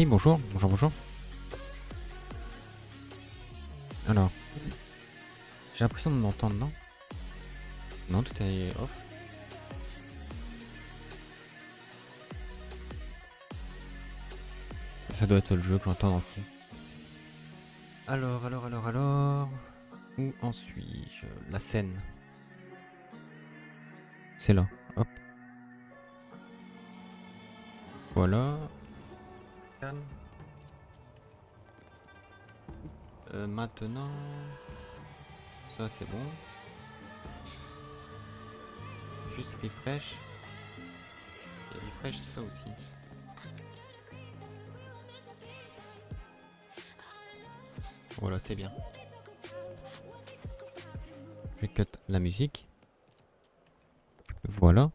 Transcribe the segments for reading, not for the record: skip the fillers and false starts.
Oui, bonjour, bonjour, bonjour. Alors, j'ai l'impression de m'entendre, non? Non, tout est off. Ça doit être le jeu que j'entends dans le fond. Alors... Où en suis-je? La scène. C'est là, hop. Voilà. Calme. Maintenant... Ça c'est bon. Juste refresh. Et refresh ça aussi. Voilà, c'est bien. Je cut la musique. Voilà.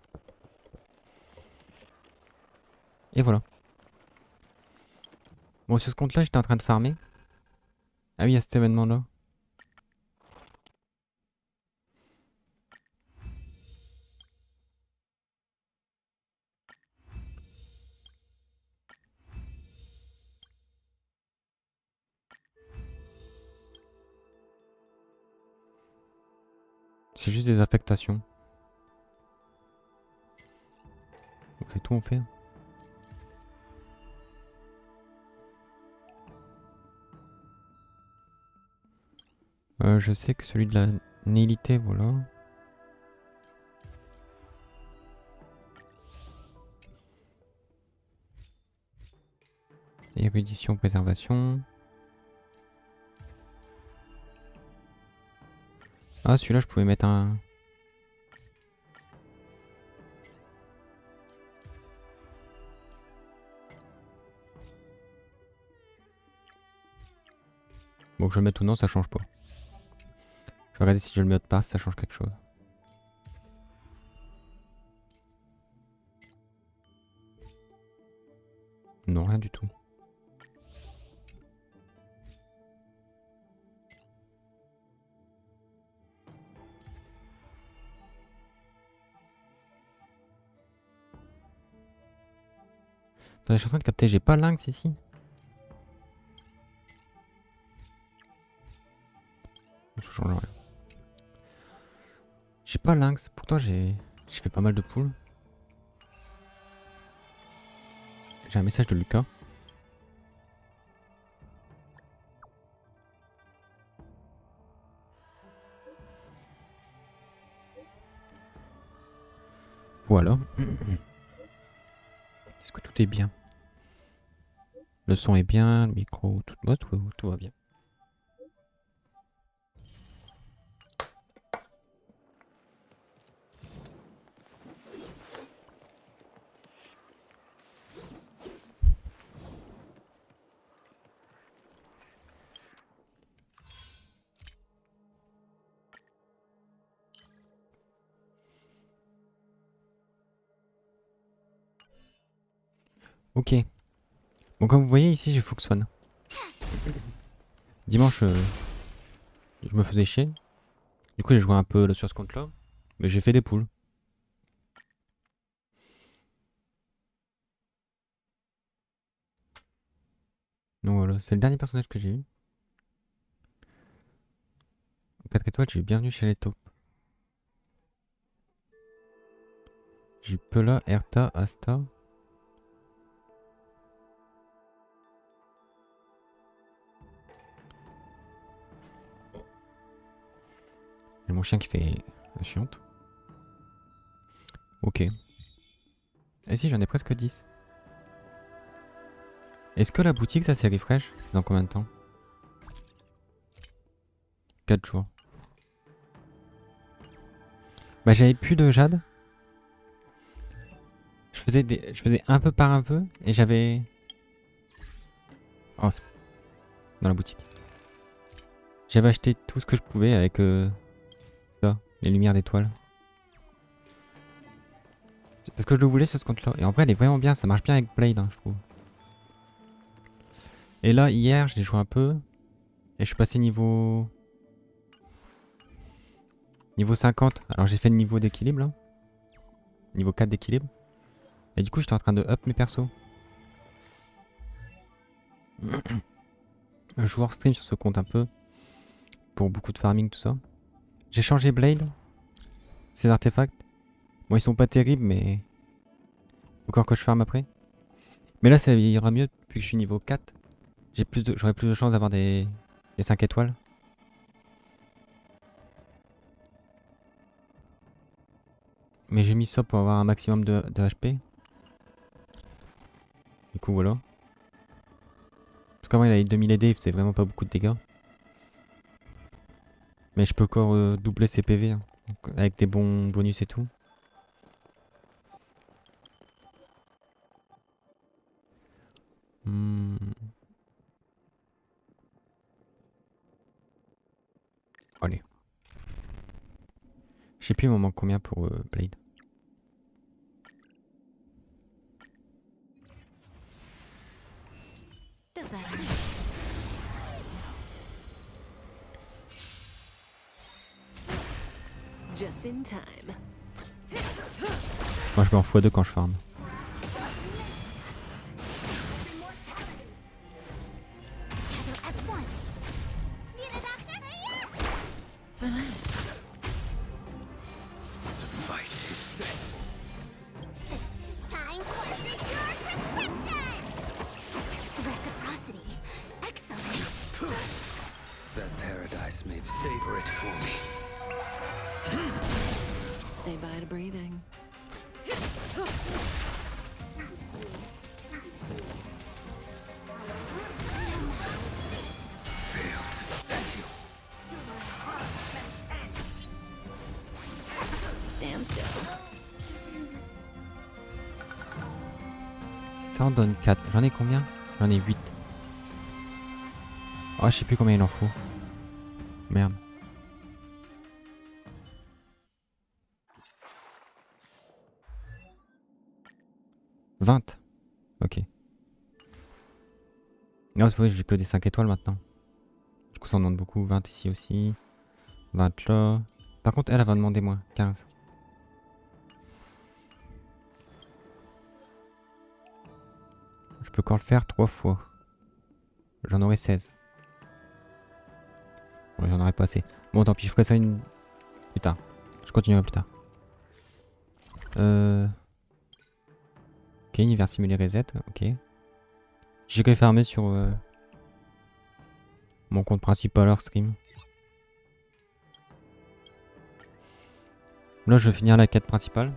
Et voilà. Bon, sur ce compte-là, j'étais en train de farmer. Ah oui, il y a cet événement-là. C'est juste des affectations. Donc c'est tout on fait. Je sais que celui de la nihilité, voilà. Érudition, préservation. Ah, celui-là, je pouvais mettre un... Bon, que je le mette ou non, ça change pas. Je vais regarder si je le mets autre part, si ça change quelque chose. Non, rien du tout. Attendez, je suis en train de capter, j'ai pas lynx ici. Je change rien. J'ai pas lynx, pourtant j'ai fait pas mal de poules. J'ai un message de Lucas. Voilà. Est-ce que tout est bien? Le son est bien, le micro, tout va bien. Ok. Bon, comme vous voyez ici, j'ai Fox One. Dimanche, je me faisais chier. Du coup, j'ai joué un peu sur ce compte-là. Mais j'ai fait des poules. Donc voilà, c'est le dernier personnage que j'ai eu. En 4 étoiles, j'ai eu bienvenue chez les taupes. J'ai eu Pela, Erta, Asta. J'ai mon chien qui fait la chiante. Ok. Et si, j'en ai presque 10. Est-ce que la boutique, ça c'est refresh? Dans combien de temps? 4 jours. Bah j'avais plus de jade. Je faisais un peu par un peu. Et j'avais... Oh, dans la boutique. J'avais acheté tout ce que je pouvais avec ça, les lumières d'étoiles. C'est parce que je le voulais sur ce compte-là. Et en vrai, elle est vraiment bien. Ça marche bien avec Blade, hein, je trouve. Et là, hier, je l'ai joué un peu. Et je suis passé niveau... Niveau 50. Alors j'ai fait le niveau d'équilibre, là. Niveau 4 d'équilibre. Et du coup, j'étais en train de up mes persos. Je joue hors stream sur ce compte un peu. Pour beaucoup de farming, tout ça. J'ai changé Blade. Ces artefacts. Bon, ils sont pas terribles, mais... Faut encore que je farme après. Mais là, ça ira mieux, vu que je suis niveau 4. J'aurai plus de chances d'avoir des 5 étoiles. Mais j'ai mis ça pour avoir un maximum de HP. Du coup, voilà. Parce qu'avant, il avait 2000 AD, il faisait vraiment pas beaucoup de dégâts. Mais je peux encore doubler ses PV, hein, donc, avec des bons bonus et tout. Allez. Je sais plus il m'en manque combien pour Blade. Just in time. Moi je mets en x2 quand je farm. That paradise made savor it for me. Say bye to breathing. Stand still. Ça en donne 4. J'en ai combien? J'en ai 8. Oh, je sais plus combien il en faut. Merde. « 20. Ok. Non, c'est vrai, j'ai que des 5 étoiles maintenant. Du coup, ça en demande beaucoup. 20 ici aussi. 20 là. Par contre, elle va demander moins. 15. Je peux encore le faire 3 fois. J'en aurai 16. Bon, j'en aurai pas assez. Bon, tant pis, je ferai ça une... plus tard. Je continuerai plus tard. Ok, univers simulé reset. Ok. J'ai que farmé sur mon compte principal hors stream. Là, je vais finir la quête principale.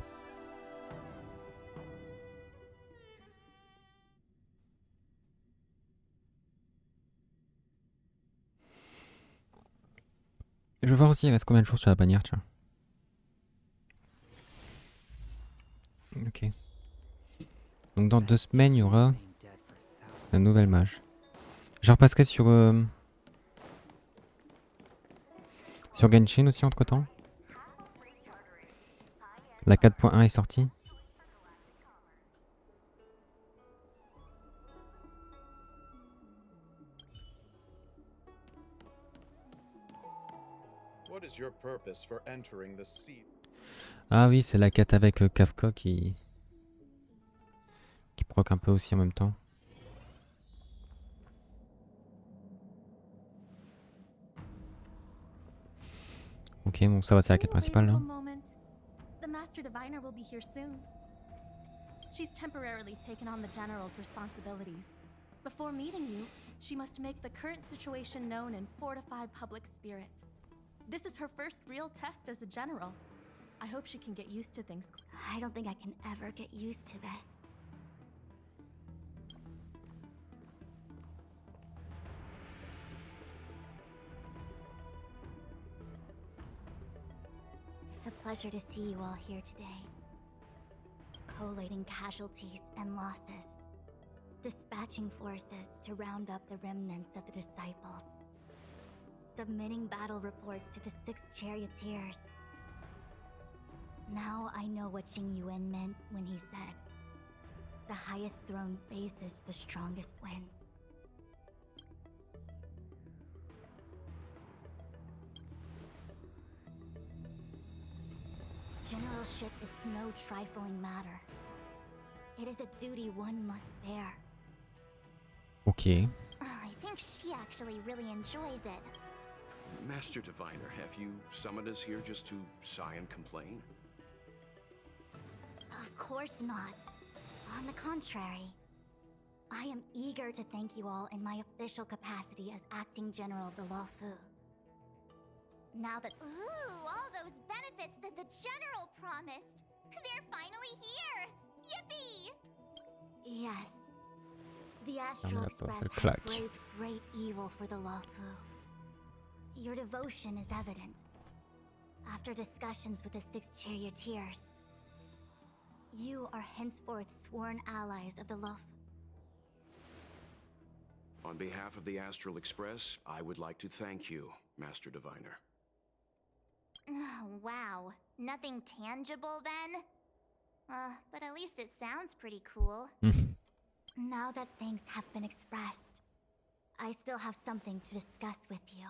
Je vais voir aussi il reste combien de jours sur la bannière, tiens. Ok. Donc dans 2 semaines, il y aura un nouvel mage. Je repasserai sur Genshin aussi entre temps. La 4.1 est sortie. Ah oui, c'est la quête avec Kafka qui proc un peu aussi en même temps. Ok, bon ça va, c'est la quête principale là. She's temporarily taken on the general's responsibilities. Before meeting you, she must make the current situation known and fortify public spirit. This is her first real test as a general. I hope she can get used to things. I don't think I can ever get used to this. It's a pleasure to see you all here today. Collating casualties and losses. Dispatching forces to round up the remnants of the disciples. Submitting battle reports to the 6 charioteers. Now I know what Tingyun meant when he said, "The highest throne faces the strongest wins." Generalship is no trifling matter. It is a duty one must bear. Ok. actually really enjoys it. Master Diviner, have you summoned us here just to sigh and complain? Of course not. On the contrary. I am eager to thank you all in my official capacity as acting general of the Luofu. Now that— Ooh, all those benefits that the general promised! They're finally here! Yippee! Yes. The Astral Coming up Express with a has clutch. braved great evil for the Luofu. Your devotion is evident. After discussions with the 6 charioteers, you are henceforth sworn allies of the Luofu. On behalf of the Astral Express, I would like to thank you, Master Diviner. Oh, wow. Nothing tangible then? But at least it sounds pretty cool. Now that things have been expressed, I still have something to discuss with you.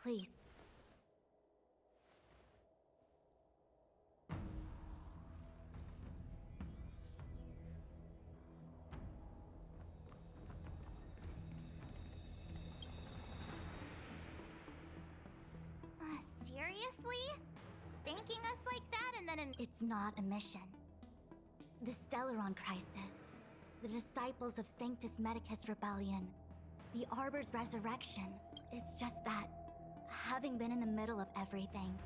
Please. Seriously? Thanking us like that and then It's not a mission. The Stellaron Crisis, the Disciples of Sanctus Medicus Rebellion, the Arbor's resurrection. It's just that, having been in the middle of everything,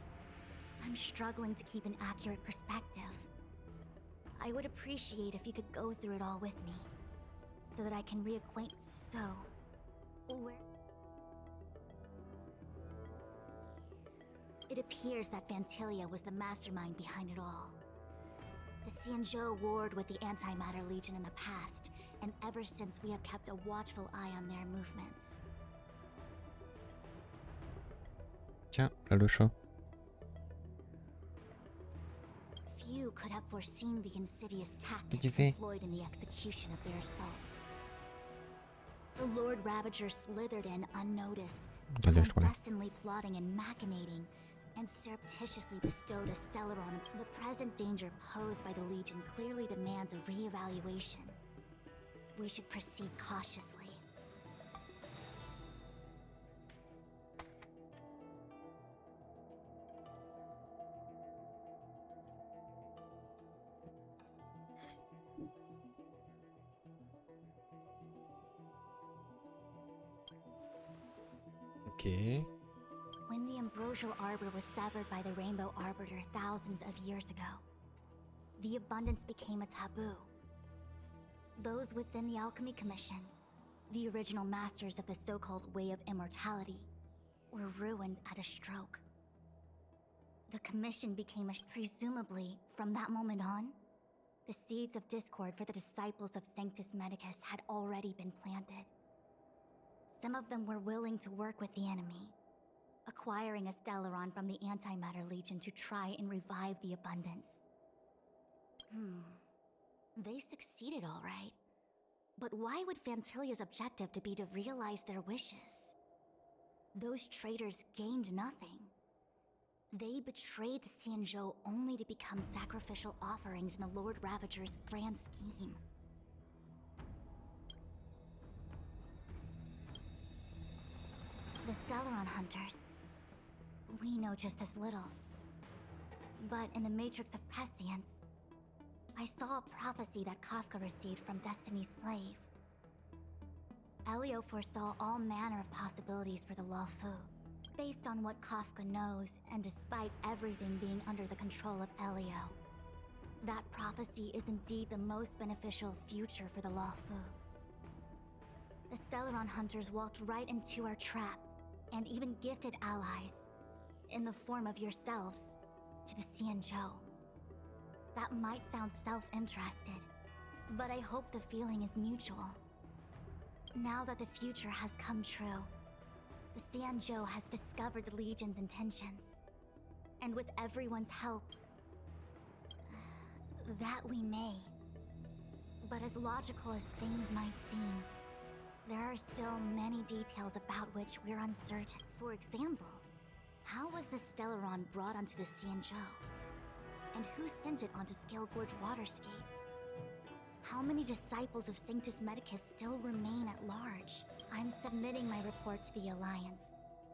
I'm struggling to keep an accurate perspective. I would appreciate if you could go through it all with me, so that I can reacquaint. Where? It appears that Vantilia was the mastermind behind it all. The Xhianzhou warred with the Antimatter Legion in the past, and ever since we have kept a watchful eye on their movements. Tiens, là le chat. Few could have foreseen the insidious Qu'est-ce que tactics tu fais? employed in the execution of their assaults. The Lord Ravager slithered in unnoticed, Attendez, je trouvais. clandestinely plotting and machinating, and surreptitiously bestowed a Stellaron. The present danger posed by the Legion clearly demands a re-evaluation. We should proceed cautiously. Ok. When the ambrosial arbor was severed by the Rainbow Arbiter thousands of years ago, the abundance became a taboo. Those within the Alchemy Commission, the original masters of the so-called Way of Immortality, were ruined at a stroke. The Commission became presumably, from that moment on, the seeds of discord for the disciples of Sanctus Medicus had already been planted. Some of them were willing to work with the enemy, acquiring a Stellaron from the Antimatter Legion to try and revive the abundance. They succeeded all right. But why would Fantilia's objective to be to realize their wishes? Those traitors gained nothing. They betrayed the Xhianzhou only to become sacrificial offerings in the Lord Ravager's grand scheme. The Stellaron Hunters. We know just as little. But in the Matrix of Prescience, I saw a prophecy that Kafka received from Destiny's slave. Elio foresaw all manner of possibilities for the Luofu. Based on what Kafka knows, and despite everything being under the control of Elio, that prophecy is indeed the most beneficial future for the Luofu. The Stellaron Hunters walked right into our trap, and even gifted allies, in the form of yourselves, to the Xhianzhou. That might sound self-interested, but I hope the feeling is mutual. Now that the future has come true, the Xhianzhou has discovered the Legion's intentions. And with everyone's help, that we may. But as logical as things might seem, there are still many details about which we're uncertain. For example, how was the Stellaron brought onto the Xhianzhou? And who sent it onto Scale Gorge Waterscape? How many disciples of Sanctus Medicus still remain at large? I'm submitting my report to the Alliance,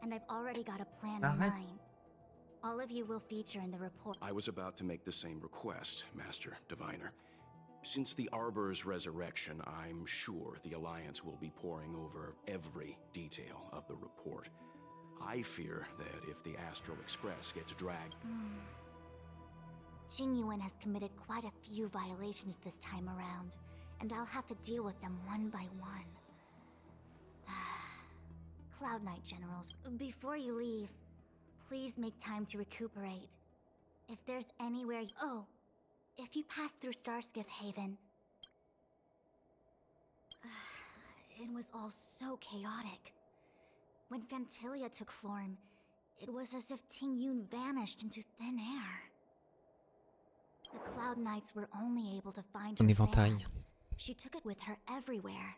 and I've already got a plan in Arrête. mind. All of you will feature in the report. I was about to make the same request, Master Diviner. Since the Arbor's resurrection, I'm sure the Alliance will be poring over every detail of the report. I fear that if the Astral Express gets dragged... Tingyun has committed quite a few violations this time around, and I'll have to deal with them one by one. Cloud Knight Generals, before you leave, please make time to recuperate. If there's anywhere... Oh, if you pass through Starskiff Haven... It was all so chaotic. When Phantilia took form, it was as if Tingyun vanished into thin air. The Cloud Knights were only able to find Son her éventail. fan. She took it with her everywhere.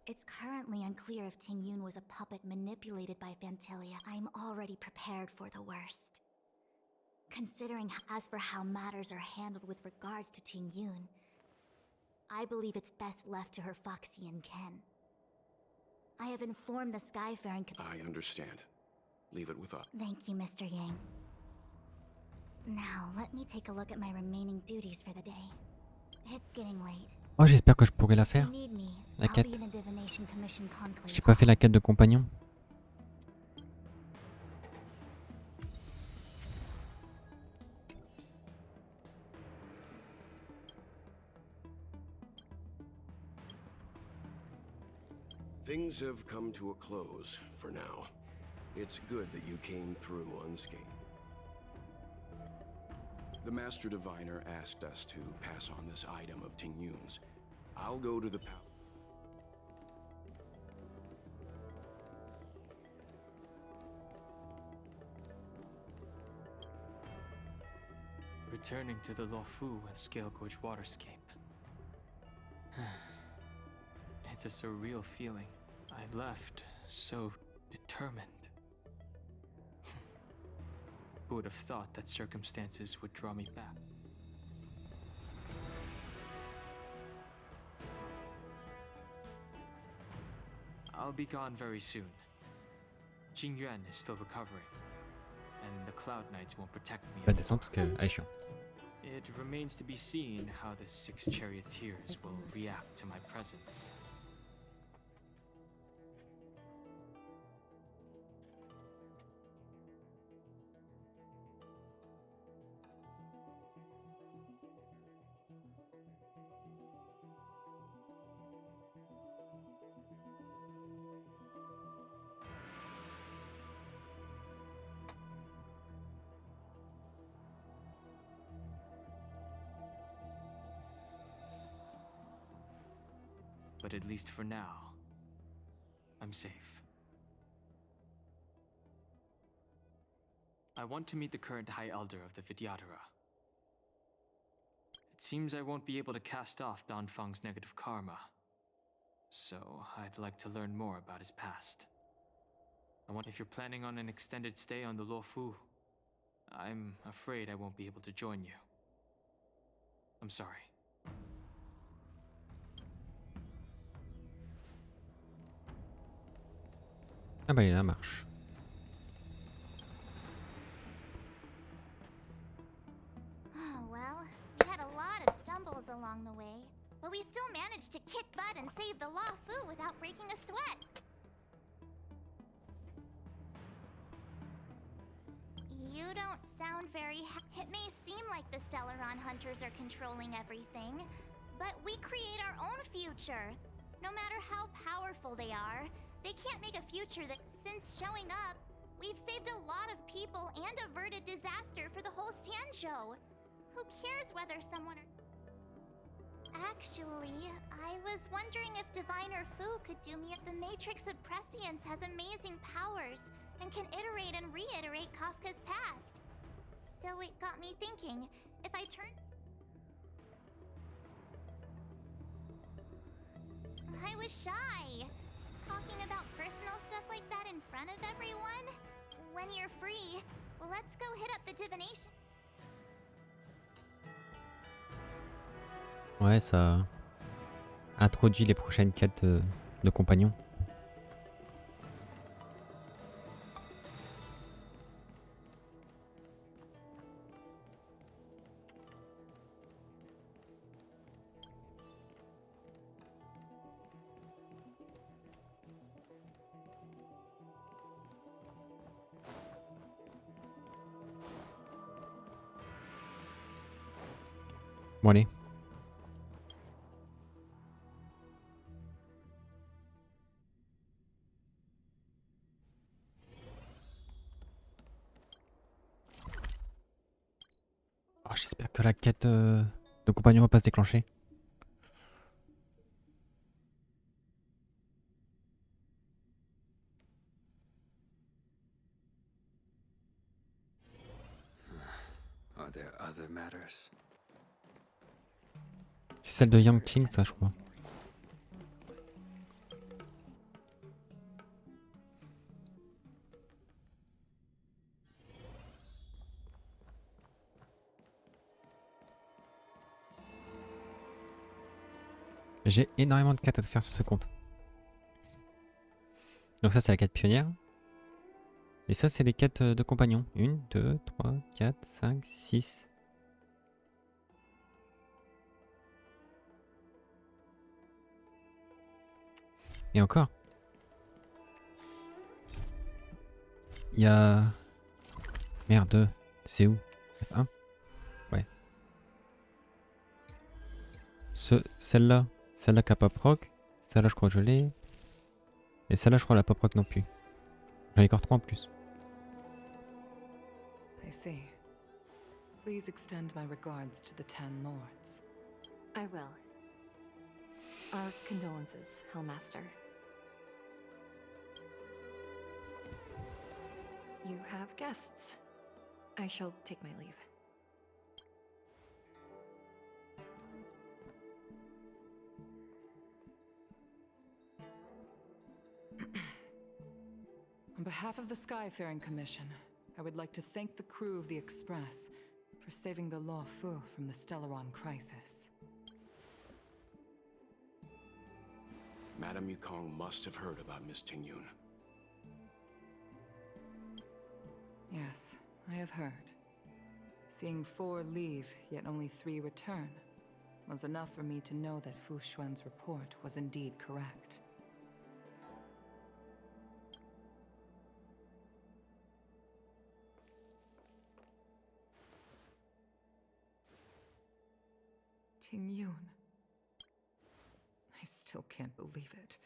It's currently unclear if Tingyun was a puppet manipulated by Phantilia. I'm already prepared for the worst. Considering as for how matters are handled with regards to Tingyun, I believe it's best left to her Foxian ken. I have informed the Skyfaring... I understand. Leave it with us. Thank you, Mr. Yang. Now, let me take a look at my remaining duties for the day. It's getting late. Oh, j'espère que je pourrai la If faire. you need me, La I'll quête. be in the Divination Commission conclave. J'ai pas fait la quête de compagnon. Things have come to a close for now. It's good that you came through unscathed. The Master Diviner asked us to pass on this item of Tingyun's. I'll go to the palace. Returning to the Luofu and Scale Gorge waterscape. It's a surreal feeling. I left so determined. Who would have thought that circumstances would draw me back? I'll be gone very soon. Tingyun is still recovering, and the Cloud Knights won't protect me. Je vais descendre parce qu'elle est chiante. It remains to be seen how the 6 charioteers will react to my presence. But at least for now, I'm safe. I want to meet the current High Elder of the Vidyadhara. It seems I won't be able to cast off Donfang's negative karma, so I'd like to learn more about his past. If you're planning on an extended stay on the Luofu, I'm afraid I won't be able to join you. I'm sorry. Ah bah il est là, marche. Oh, well, we had a lot of stumbles along the way, but we still managed to kick butt and save the Luofu without breaking a sweat. You don't sound very It may seem like the Stellaron hunters are controlling everything, but we create our own future. No matter how powerful they are, they can't make a future that, since showing up, we've saved a lot of people and averted disaster for the whole Xianzhou. Who cares whether someone Actually, I was wondering if Diviner Fu could do me if the Matrix of Prescience has amazing powers and can iterate and reiterate Kafka's past. So it got me thinking, if I turn... I was shy. Talking about personal stuff like that in front of everyone? When you're free, well, let's go hit up the divination. Ouais, ça introduit les prochaines quêtes de compagnon. Bon allez. Oh, j'espère que la quête de compagnon va pas se déclencher. Are there other matters? C'est celle de Yang Qing, ça, je crois. J'ai énormément de quêtes à faire sur ce compte. Donc ça, c'est la quête pionnière. Et ça, c'est les quêtes de compagnon. 1, 2, 3, 4, 5, 6. Et encore. Il y a... Merde, c'est où? F1? Ouais. Celle-là qui a pop rock. Celle-là, je crois que je l'ai. Et celle-là, je crois la pop rock non plus. J'en ai encore 3 en plus. I see. Please extend my regards to the Ten Lords. I will. Our condolences, Hellmaster. You have guests. I shall take my leave. On behalf of the Skyfaring Commission, I would like to thank the crew of the Express for saving the Luofu from the Stellaron crisis. Madame Yukong must have heard about Miss Tingyun. Yes, I have heard. Seeing 4 leave, yet only 3 return, was enough for me to know that Fu Xuan's report was indeed correct. Tingyun. I still can't believe it.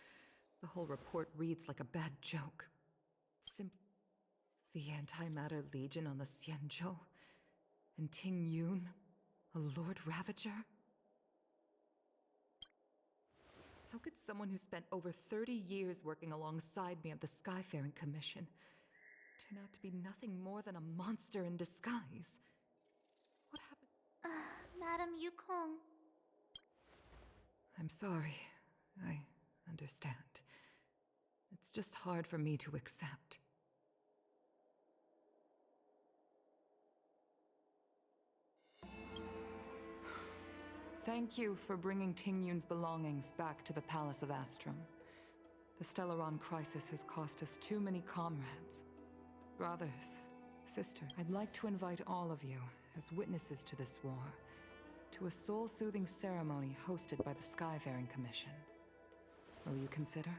The whole report reads like a bad joke. Simply the Antimatter Legion on the Xianzhou, and Tingyun, a Lord Ravager? How could someone who spent over 30 years working alongside me at the Skyfaring Commission turn out to be nothing more than a monster in disguise? What happened? Madam Yukong. I'm sorry. I understand. It's just hard for me to accept. Thank you for bringing Tingyun's belongings back to the Palace of Astrum. The Stellaron crisis has cost us too many comrades. Brothers, sister, I'd like to invite all of you as witnesses to this war to a soul-soothing ceremony hosted by the Skyfaring Commission. Will you consider?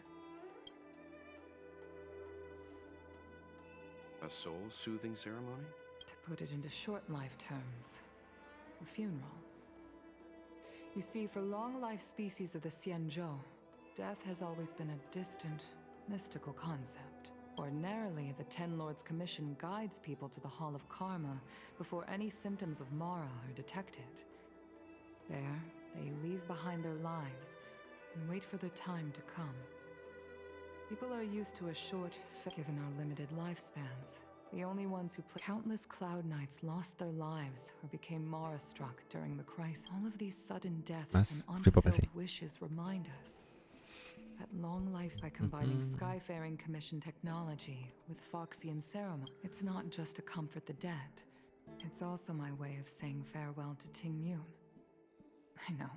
A soul-soothing ceremony? To put it into short life terms, a funeral. You see, for long-life species of the Xianzhou, death has always been a distant, mystical concept. Ordinarily, the Ten Lords Commission guides people to the Hall of Karma before any symptoms of Mara are detected. There, they leave behind their lives and wait for their time to come. People are used to a short, given our limited lifespans. The only ones who countless Cloud Knights lost their lives or became Mara-struck during the crisis. All of these sudden deaths and unfulfilled wishes remind us that long lives by combining Skyfaring Commission technology with Foxian ceremony. It's not just to comfort the dead. It's also my way of saying farewell to Tingyun. I know.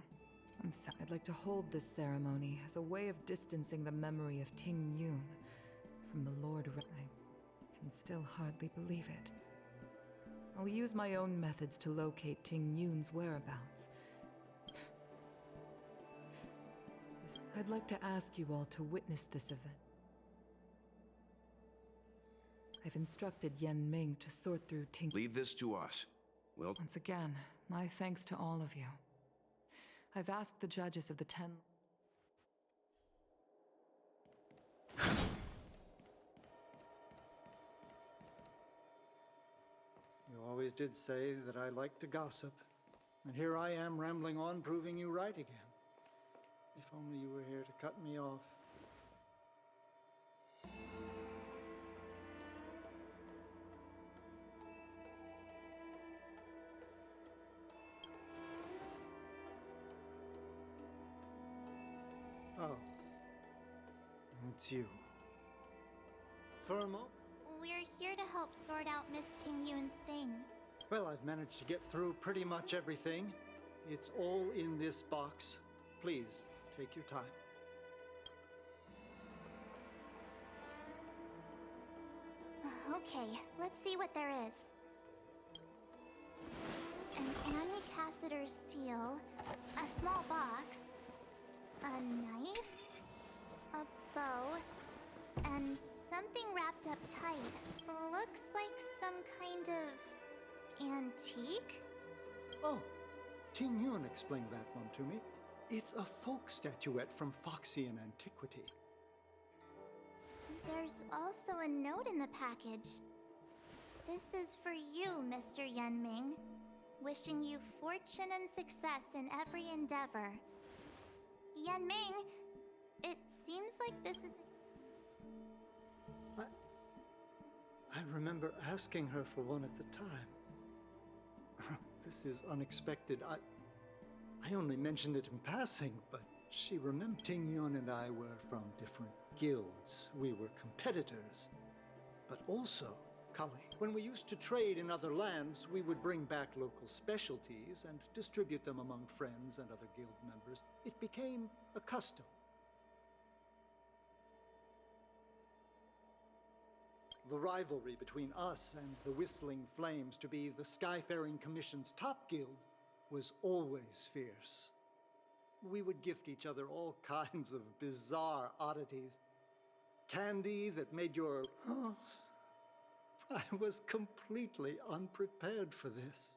I'm sad. I'd like to hold this ceremony as a way of distancing the memory of Tingyun from the Lord. I can still hardly believe it. I'll use my own methods to locate Tingyun's whereabouts. I'd like to ask you all to witness this event. I've instructed Yen Ming to sort through Leave this to us. Well, Once again, my thanks to all of you. I've asked the judges of the 10. You always did say that I like to gossip. And here I am rambling on, proving you right again. If only you were here to cut me off. Oh. It's you. For a moment. We're here to help sort out Miss Tingyun's things. Well, I've managed to get through pretty much everything. It's all in this box. Please, take your time. Okay, let's see what there is. An Cassider's seal, a small box, a knife, a bow, and something wrapped up tight. Looks like some kind of antique? Oh, Tingyun explained that one to me. It's a folk statuette from Foxian antiquity. There's also a note in the package. This is for you, Mr. Yanming. Wishing you fortune and success in every endeavor. Yanming, it seems like this is... I remember asking her for one at the time. This is unexpected. I only mentioned it in passing, but she remembered. Tingyun and I were from different guilds. We were competitors, but also colleagues. When we used to trade in other lands, we would bring back local specialties and distribute them among friends and other guild members. It became a custom. The rivalry between us and the Whistling Flames, to be the Skyfaring Commission's top guild, was always fierce. We would gift each other all kinds of bizarre oddities. Candy that made your... Oh, I was completely unprepared for this.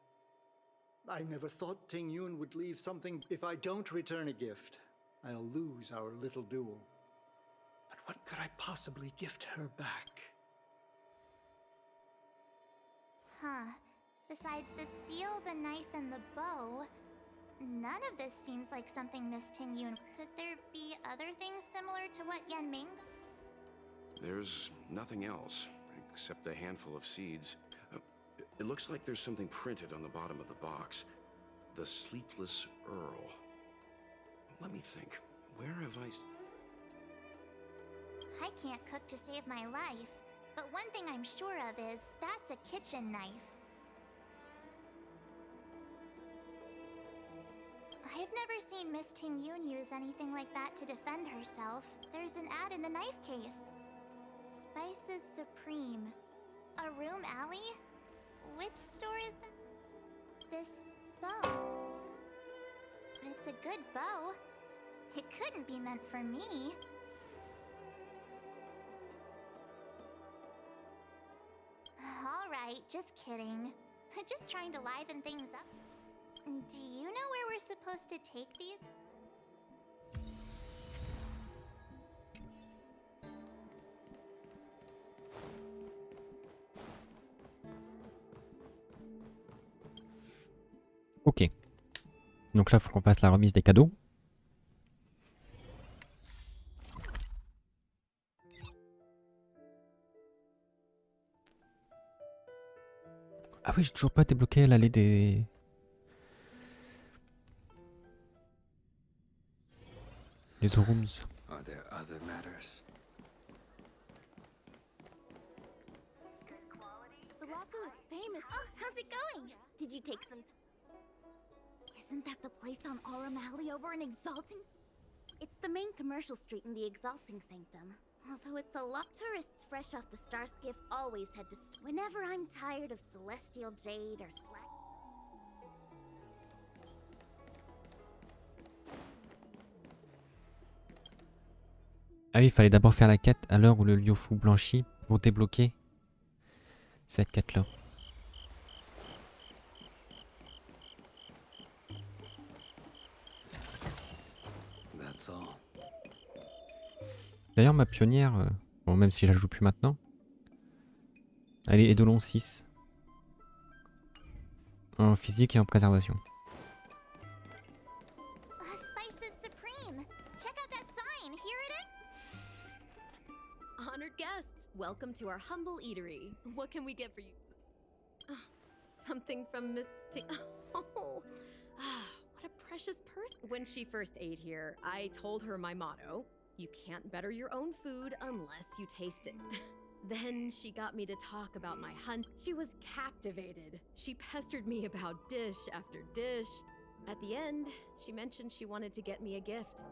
I never thought Tingyun would leave something. If I don't return a gift, I'll lose our little duel. But what could I possibly gift her back? Huh. Besides the seal, the knife, and the bow, none of this seems like something Miss Tingyun. Could there be other things similar to what Yanming? There's nothing else, except a handful of seeds. It looks like there's something printed on the bottom of the box. The Sleepless Earl. Let me think. Where have I can't cook to save my life, but one thing I'm sure of is that's a kitchen knife. I've never seen Miss Tingyun use anything like that to defend herself. There's an ad in the knife case. Spices Supreme. A room alley? Which store is that? This bow. It's a good bow. It couldn't be meant for me. Alright, just kidding. Just trying to liven things up. Do you know where we're supposed to take these? Ok. Donc là, il faut qu'on fasse la remise des cadeaux. Ah oui, j'ai toujours pas débloqué l'allée des... Les rooms. Are there other matters? The Luofu is famous. Oh, how's it going? Did you take some... Isn't that the place on Aurum Alley over in Exalting? It's the main commercial street in the Exalting Sanctum. Although it's a lot, tourists fresh off the star skiff always head to... Whenever I'm tired of celestial jade or slack... Ah oui, il fallait d'abord faire la quête à l'heure où le Luofu blanchit pour débloquer cette quête-là. D'ailleurs, ma pionnière, bon, même si je la joue plus maintenant, elle est Eidolon 6. En physique et en préservation. Spices supreme. Check out that sign. Hear it? Honored guests, welcome to our humble eatery. What can we get for you? Something from Miss Oh, what a precious person. When she first ate here, I told her my motto: you can't better your own food unless you taste it. Then she got me to talk about my hunt. She was captivated. She pestered me about dish after dish. At the end, she mentioned she wanted to get me a gift.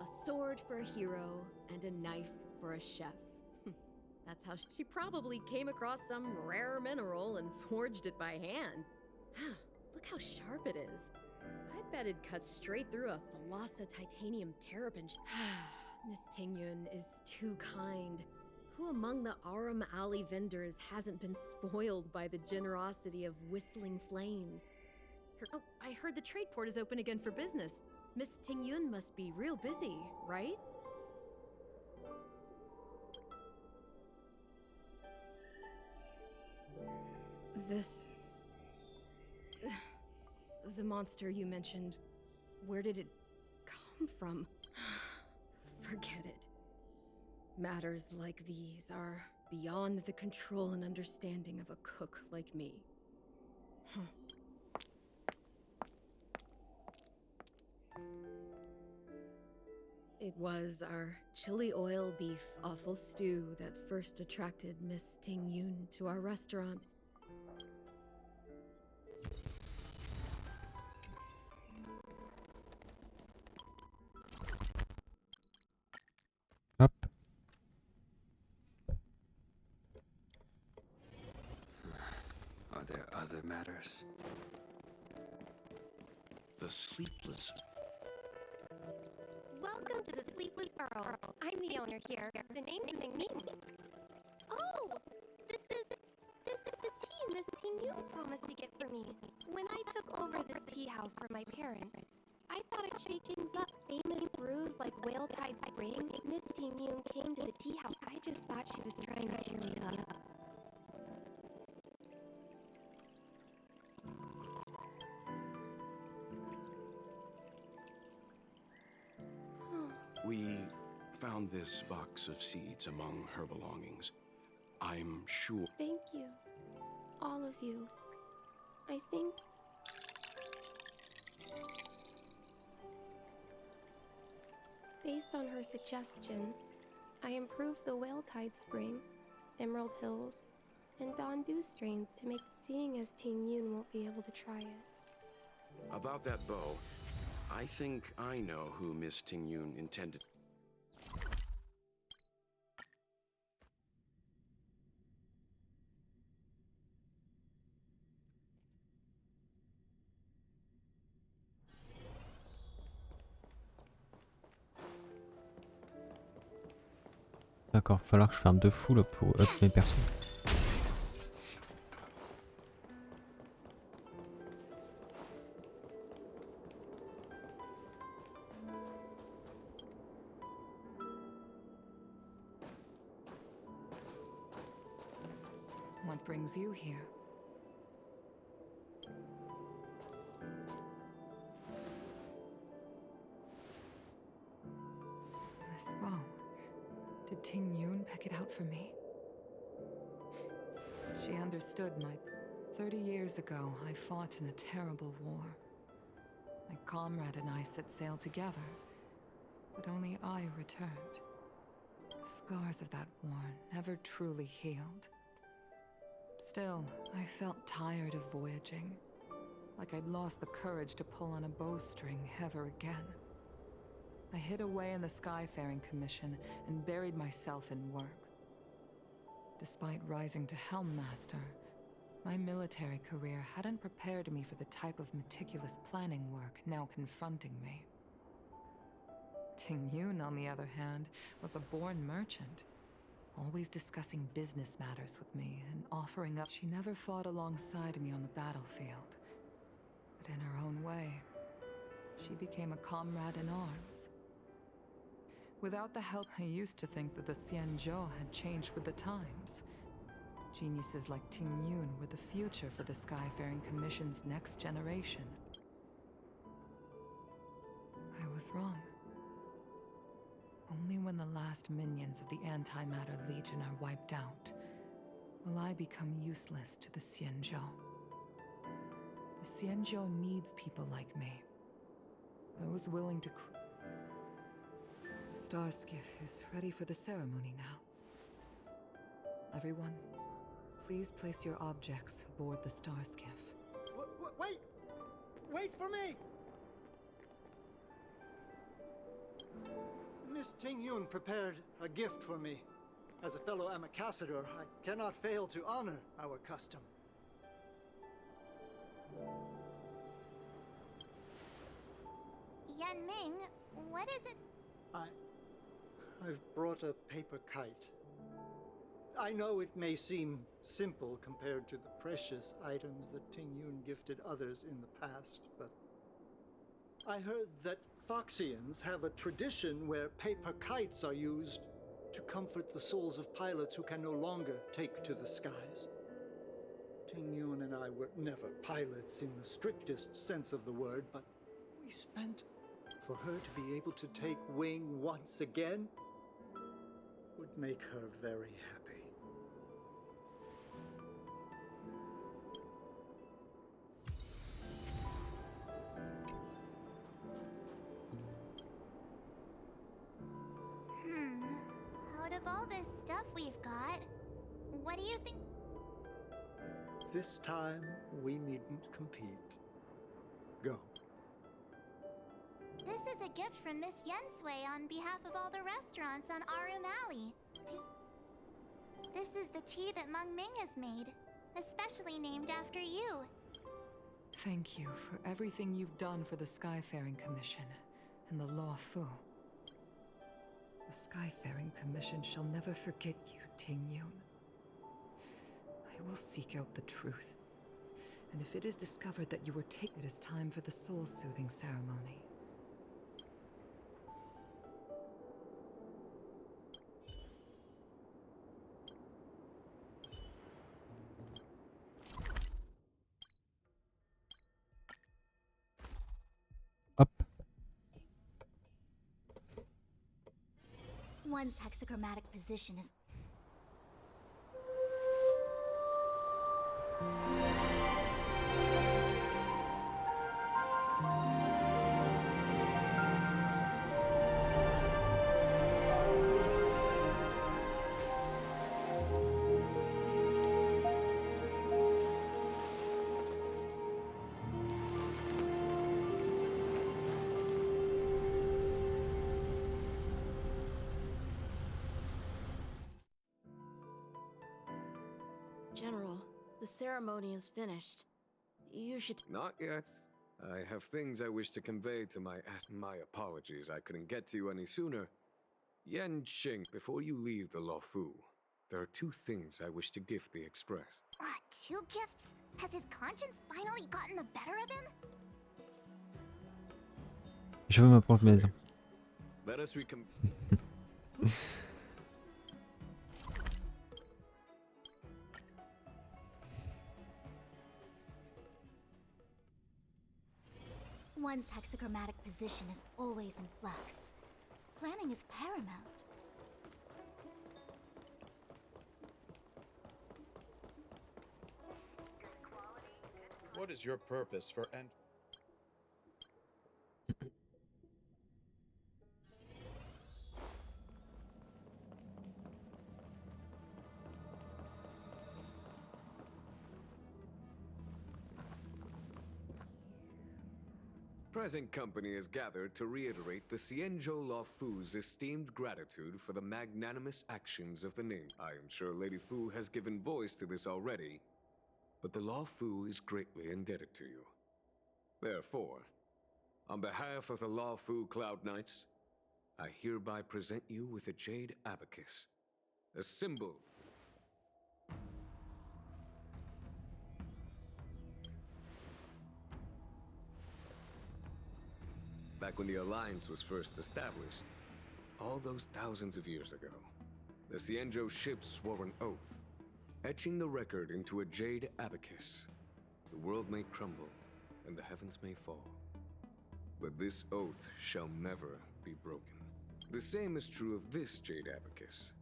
A sword for a hero and a knife for a chef. That's how she probably came across some rare mineral and forged it by hand. Look how sharp it is. I bet it cuts straight through a Thalassa titanium terrapin. Miss Tingyun is too kind. Who among the Aram Alley vendors hasn't been spoiled by the generosity of whistling flames? Oh, I heard the trade port is open again for business. Miss Tingyun must be real busy, right? The monster you mentioned, where did it come from? Forget it. Matters like these are beyond the control and understanding of a cook like me. It was our chili oil beef offal stew that first attracted Miss Tingyun to our restaurant. Hop. Are there other matters? The sleepless. Welcome to the Sleepless Earl. I'm the owner here. The name's Ming. Oh, this is the tea Miss Tingyun promised to get for me. When I took over this tea house for my parents, I thought I'd shake things up. Famous brews like Whale Tide Spring. Miss Tingyun came to the tea house. I just thought she was trying to cheer me up. We found this box of seeds among her belongings. I'm sure. Thank you, all of you. I think based on her suggestion, I improved the Whale Tide Spring, Emerald Hills, and Dondu strains to make seeing as Tingyun won't be able to try it. About that bow, I think I know who Miss Tingyun intended. D'accord, falloir que je farme de fou là pour up mes persos. What brings you here? This bow. Did Tingyun pick it out for me? She understood my... 30 years ago, I fought in a terrible war. My comrade and I set sail together, but only I returned. The scars of that war never truly healed. Still, I felt tired of voyaging, like I'd lost the courage to pull on a bowstring ever again. I hid away in the Skyfaring Commission and buried myself in work. Despite rising to Helm Master, my military career hadn't prepared me for the type of meticulous planning work now confronting me. Tingyun, on the other hand, was a born merchant, always discussing business matters with me and offering up. She never fought alongside me on the battlefield, but in her own way, she became a comrade in arms. Without the help, I used to think that the Xhianzhou had changed with the times. Geniuses like Tingyun were the future for the Skyfaring Commission's next generation. I was wrong. Only when the last minions of the Antimatter Legion are wiped out will I become useless to the Xhianzhou. The Xhianzhou needs people like me. Those willing to The star skiff is ready for the ceremony now. Everyone, please place your objects aboard the star skiff. Wait! Wait for me! Miss Tingyun prepared a gift for me. As a fellow ambassador, I cannot fail to honor our custom. Yanming, what is it? I've brought a paper kite. I know it may seem simple compared to the precious items that Tingyun gifted others in the past, but I heard that Foxians have a tradition where paper kites are used to comfort the souls of pilots who can no longer take to the skies. Tingyun and I were never pilots in the strictest sense of the word, but we spent for her to be able to take wing once again would make her very happy. Out of all this stuff we've got, what do you think? This time, we needn't compete. Go. This is a gift from Miss Yensui on behalf of all the restaurants on Arum Alley. This is the tea that Meng Ming has made, especially named after you. Thank you for everything you've done for the Skyfaring Commission and the Luofu. The Skyfaring Commission shall never forget you, Tingyun. I will seek out the truth. And if it is discovered that you were taken, it is time for the soul-soothing ceremony. Hop. One's hexachromatic position is... General, the ceremony is finished. You should... Not yet. I have things I wish to convey to my apologies. I couldn't get to you any sooner. Yan Xing, before you leave the Luofu, there are 2 things I wish to gift the Express. 2 gifts? Has his conscience finally gotten the better of him? Je veux ma propre maison. Let us recom... One's hexachromatic position is always in flux. Planning is paramount. What is your purpose for Present company is gathered to reiterate the Xianzhou Luofu's esteemed gratitude for the magnanimous actions of the name. I am sure Lady Fu has given voice to this already, but the Luofu is greatly indebted to you. Therefore, on behalf of the Luofu Cloud Knights, I hereby present you with a jade abacus, a symbol. Back when the Alliance was first established, All those thousands of years ago, the Xianzhou ships swore an oath, etching the record into a jade abacus. The world may crumble, and the heavens may fall, but this oath shall never be broken. The same is true of this jade abacus.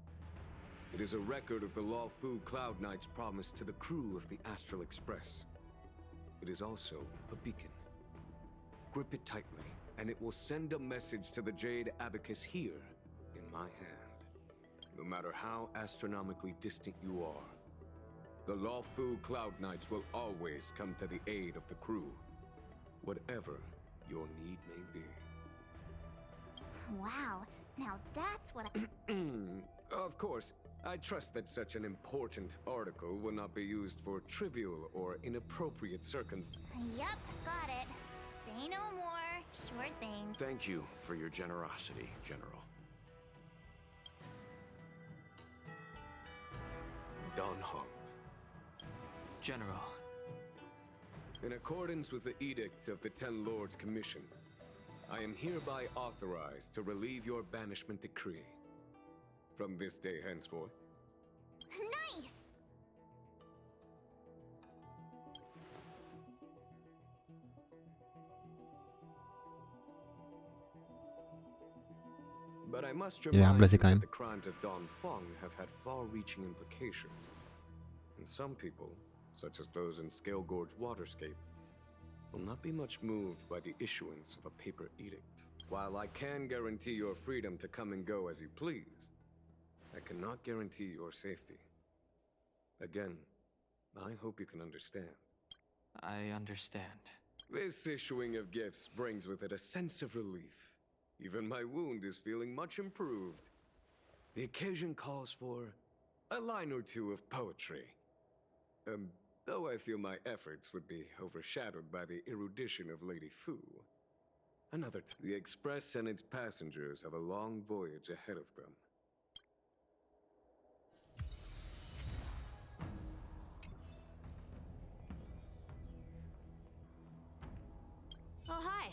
It is a record of the Luofu Cloud Knight's promise to the crew of the Astral Express. It is also a beacon. Grip it tightly, and it will send a message to the jade abacus here in my hand. No matter how astronomically distant you are, the Luofu Cloud Knights will always come to the aid of the crew, whatever your need may be. Wow, now that's what I... Of course, I trust that such an important article will not be used for trivial or inappropriate circumstances. Yep, got it. Say no more. Sure thing. Thank you for your generosity, General. Dan Heng. General. In accordance with the Edict of the Ten Lords Commission, I am hereby authorized to relieve your banishment decree. From this day henceforth. Nice! But I must Il a l'air remind blasé you quand that même. the crimes of Don Feng have had far-reaching implications. And some people, such as those in Scale Gorge Waterscape, will not be much moved by the issuance of a paper edict. While I can guarantee your freedom to come and go as you please, I cannot guarantee your safety. Again, I hope you can understand. I understand. This issuing of gifts brings with it a sense of relief. Even my wound is feeling much improved. The occasion calls for a line or two of poetry. Though I feel my efforts would be overshadowed by the erudition of Lady Fu. Another time. The Express and its passengers have a long voyage ahead of them. Oh, hi.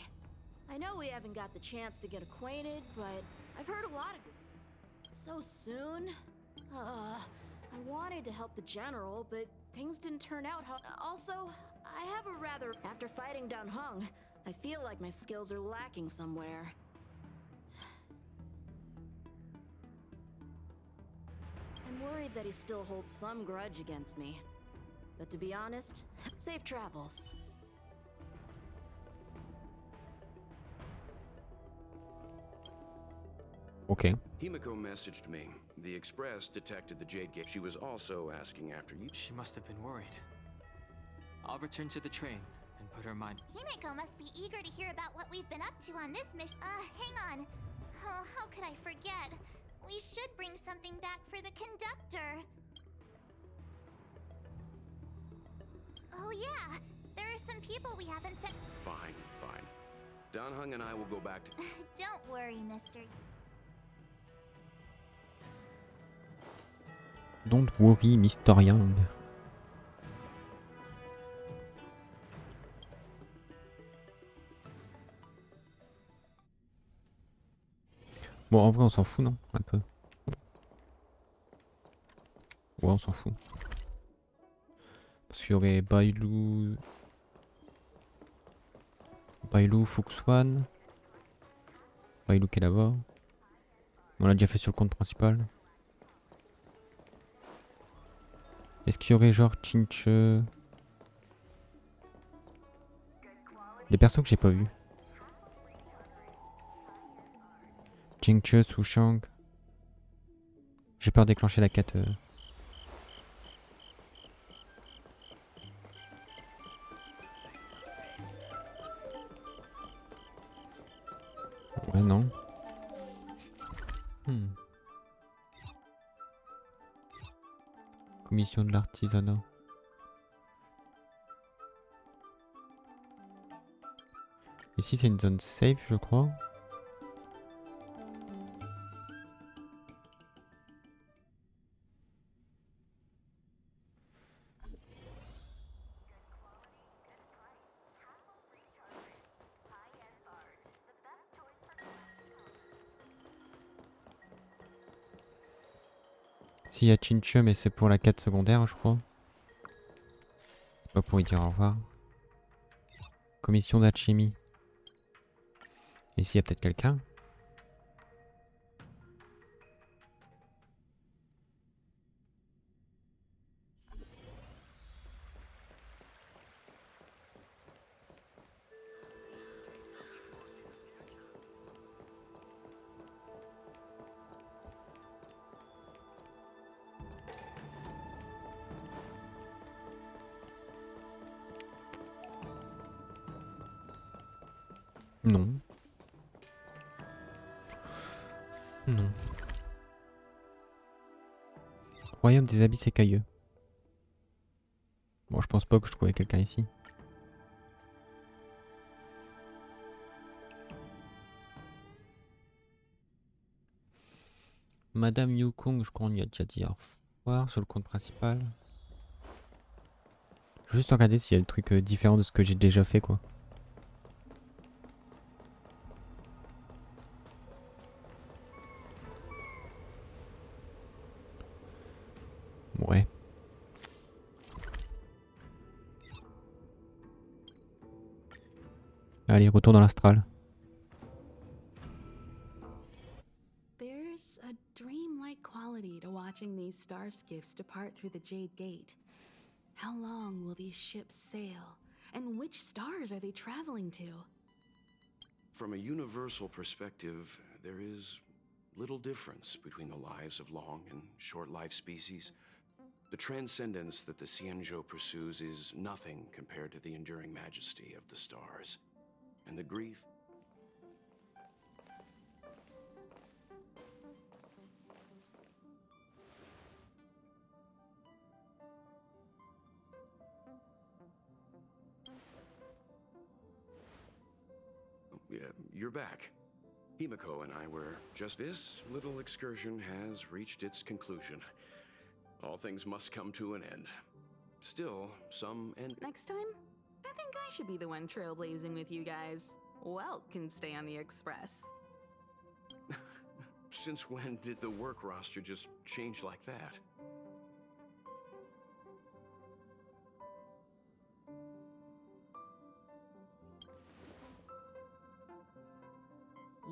I know we haven't got the chance to get acquainted, but I've heard a lot of good... So soon? I wanted to help the General, but things didn't turn out how... Also, I have a rather... After fighting Dan Heng, I feel like my skills are lacking somewhere. I'm worried that he still holds some grudge against me. But to be honest, safe travels. Ok. Himiko messaged me. The Express detected the Jade Gate. She was also asking after you. She must have been worried. I'll return to the train and put her mind... Himiko must be eager to hear about what we've been up to on this mission. Hang on. Oh, how could I forget? We should bring something back for the conductor. Oh yeah, there are some people we haven't sent... Fine, fine. Dan Heng and I will go back to... Don't worry, mister. Don't worry, Mr. Young. Bon, en vrai, on s'en fout, non? Un peu. Ouais, on s'en fout. Parce qu'il y aurait Bailou... Bailou, Fuxwan. Bailou qui est là-bas. On l'a déjà fait sur le compte principal. Est-ce qu'il y aurait genre Chinche... Des persos que j'ai pas vus. Chinche, Sushang. J'ai peur de déclencher la quête. Ouais, non. Commission de l'artisanat. Ici c'est une zone safe je crois. Si, il y a Tingyun, mais c'est pour la quête secondaire, je crois. C'est pas pour y dire au revoir. Commission d'alchimie. Ici, il y a peut-être quelqu'un. Non. Non. Royaume des abysses écailleux. Bon, je pense pas que je trouvais quelqu'un ici. Madame Yukong, je crois qu'on y a déjà dit au revoir sur le compte principal. Je vais juste regarder s'il y a des trucs différents de ce que j'ai déjà fait, quoi. Ouais. Allez, retour dans l'astral. There's a dreamlike quality to watching these star skiffs depart through the Jade Gate. How long will these ships sail? And which stars are they traveling to? From a universal perspective, there is little difference between the lives of long and short-lived species. The transcendence that the Xianzhou pursues is nothing compared to the enduring majesty of the stars. And the grief... Yeah, you're back. Himiko and I were just... This little excursion has reached its conclusion. All things must come to an end. Still, some end... Next time, I think I should be the one trailblazing with you guys. Welt can stay on the Express. Since when did the work roster just change like that?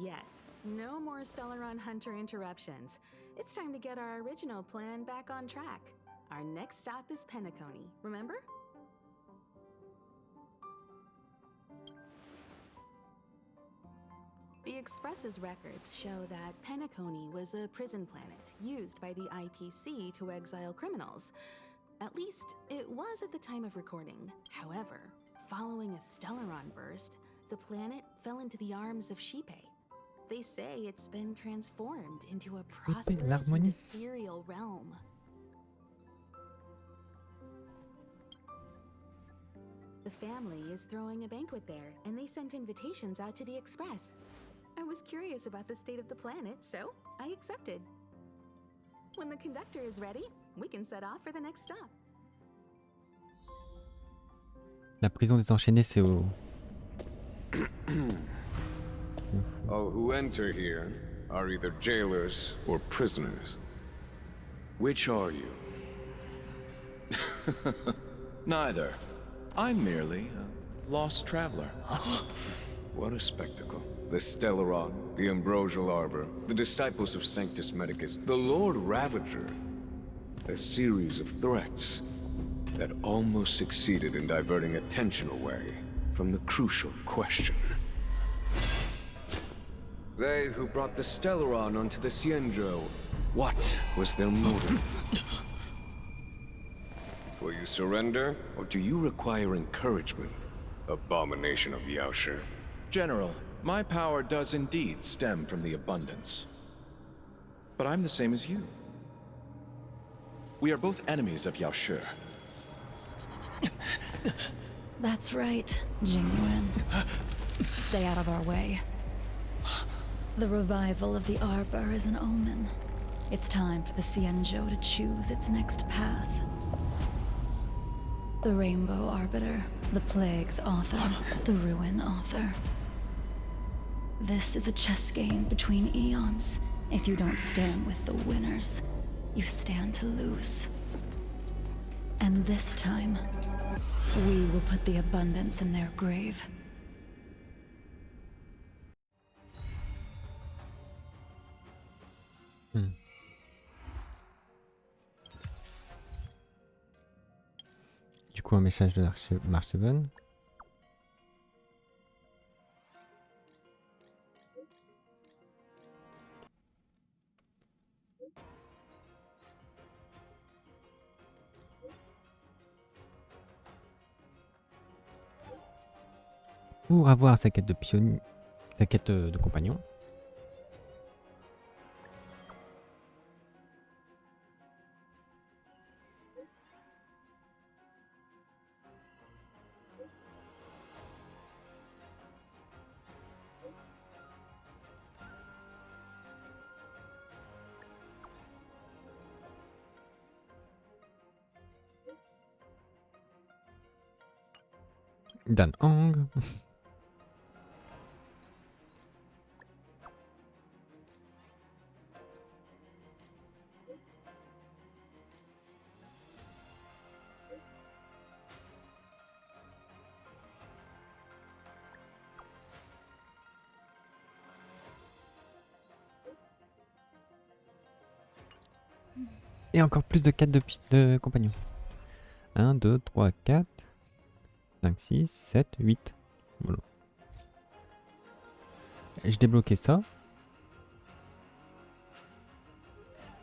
Yes, no more Stellaron Hunter interruptions. It's time to get our original plan back on track. Our next stop is Penacony, remember? The Express's records show that Penacony was a prison planet used by the IPC to exile criminals. At least, it was at the time of recording. However, following a Stellaron burst, the planet fell into the arms of Xipe. They say it's been transformed into a prosperous and ethereal realm. The family is throwing a banquet there, and they sent invitations out to the Express. I was curious about the state of the planet, so I accepted. When the conductor is ready, we can set off for the next stop. La prison des enchaînés, c'est au... All who enter here are either jailers or prisoners. Which are you? Neither. I'm merely a lost traveler. What a spectacle. The Stellaron, the Ambrosial Arbor, the disciples of Sanctus Medicus, the Lord Ravager. A series of threats that almost succeeded in diverting attention away from the crucial question. They who brought the Stellaron onto the Xianzhou, what was their motive? Will you surrender, or do you require encouragement, abomination of Yaoshi? General, my power does indeed stem from the abundance. But I'm the same as you. We are both enemies of Yaoshi. That's right, Tingyun. Stay out of our way. The revival of the Arbor is an omen. It's time for the Xianzhou to choose its next path. The Rainbow Arbiter, the Plague's author, the Ruin author. This is a chess game between eons, if you don't stand with the winners. you stand to lose. And this time, we will put the abundance in their grave. Du coup, un message de Marseven. Pour avoir sa quête de pionnier, sa quête de compagnon. Dan Hang. Et encore plus de quêtes de compagnons. 1, 2, 3, 4, 5, 6, 7, 8. Voilà. Et je débloquais ça.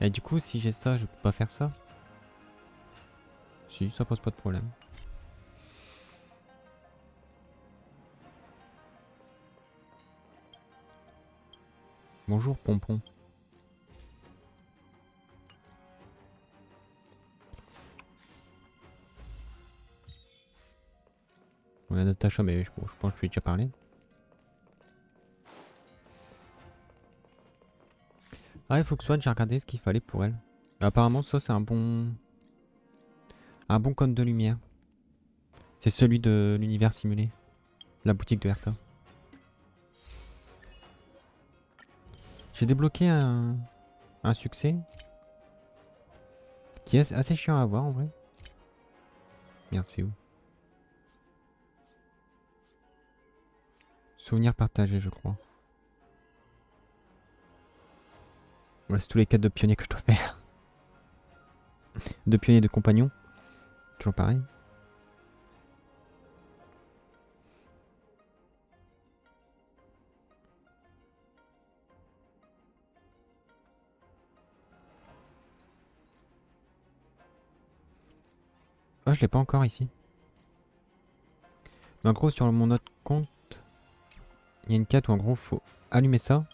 Et du coup, si j'ai ça, je peux pas faire ça. Si, ça pose pas de problème. Bonjour, Pompon. On a Natacha, mais je pense que je lui ai déjà parlé. Ah, il faut que soit j'ai regardé ce qu'il fallait pour elle. Apparemment, ça, c'est un bon code de lumière. C'est celui de l'univers simulé. La boutique de RK. J'ai débloqué un succès. Qui est assez chiant à avoir en vrai. Merde, c'est où? Souvenir partagé, je crois. Ouais, c'est tous les quêtes de pionnier que je dois faire. De pionnier de compagnon. Toujours pareil. Oh, je l'ai pas encore ici. Mais en gros, sur mon autre compte, il y a une quête où en gros, faut allumer ça.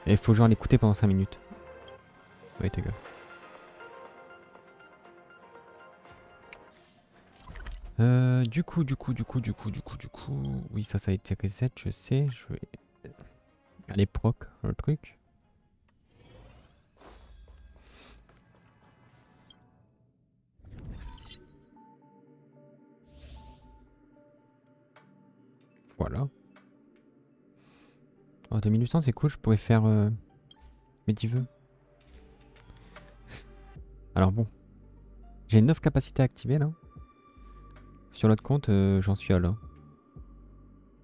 Et il faut genre l'écouter pendant 5 minutes. Ouais, ta gueule. Du coup. Oui, ça a été reset, je sais. Je vais aller proc le truc. Voilà. Oh, 2800, c'est cool, je pourrais faire mes 10 vœux. Alors bon. J'ai 9 capacités activées là. Sur l'autre compte, j'en suis à là.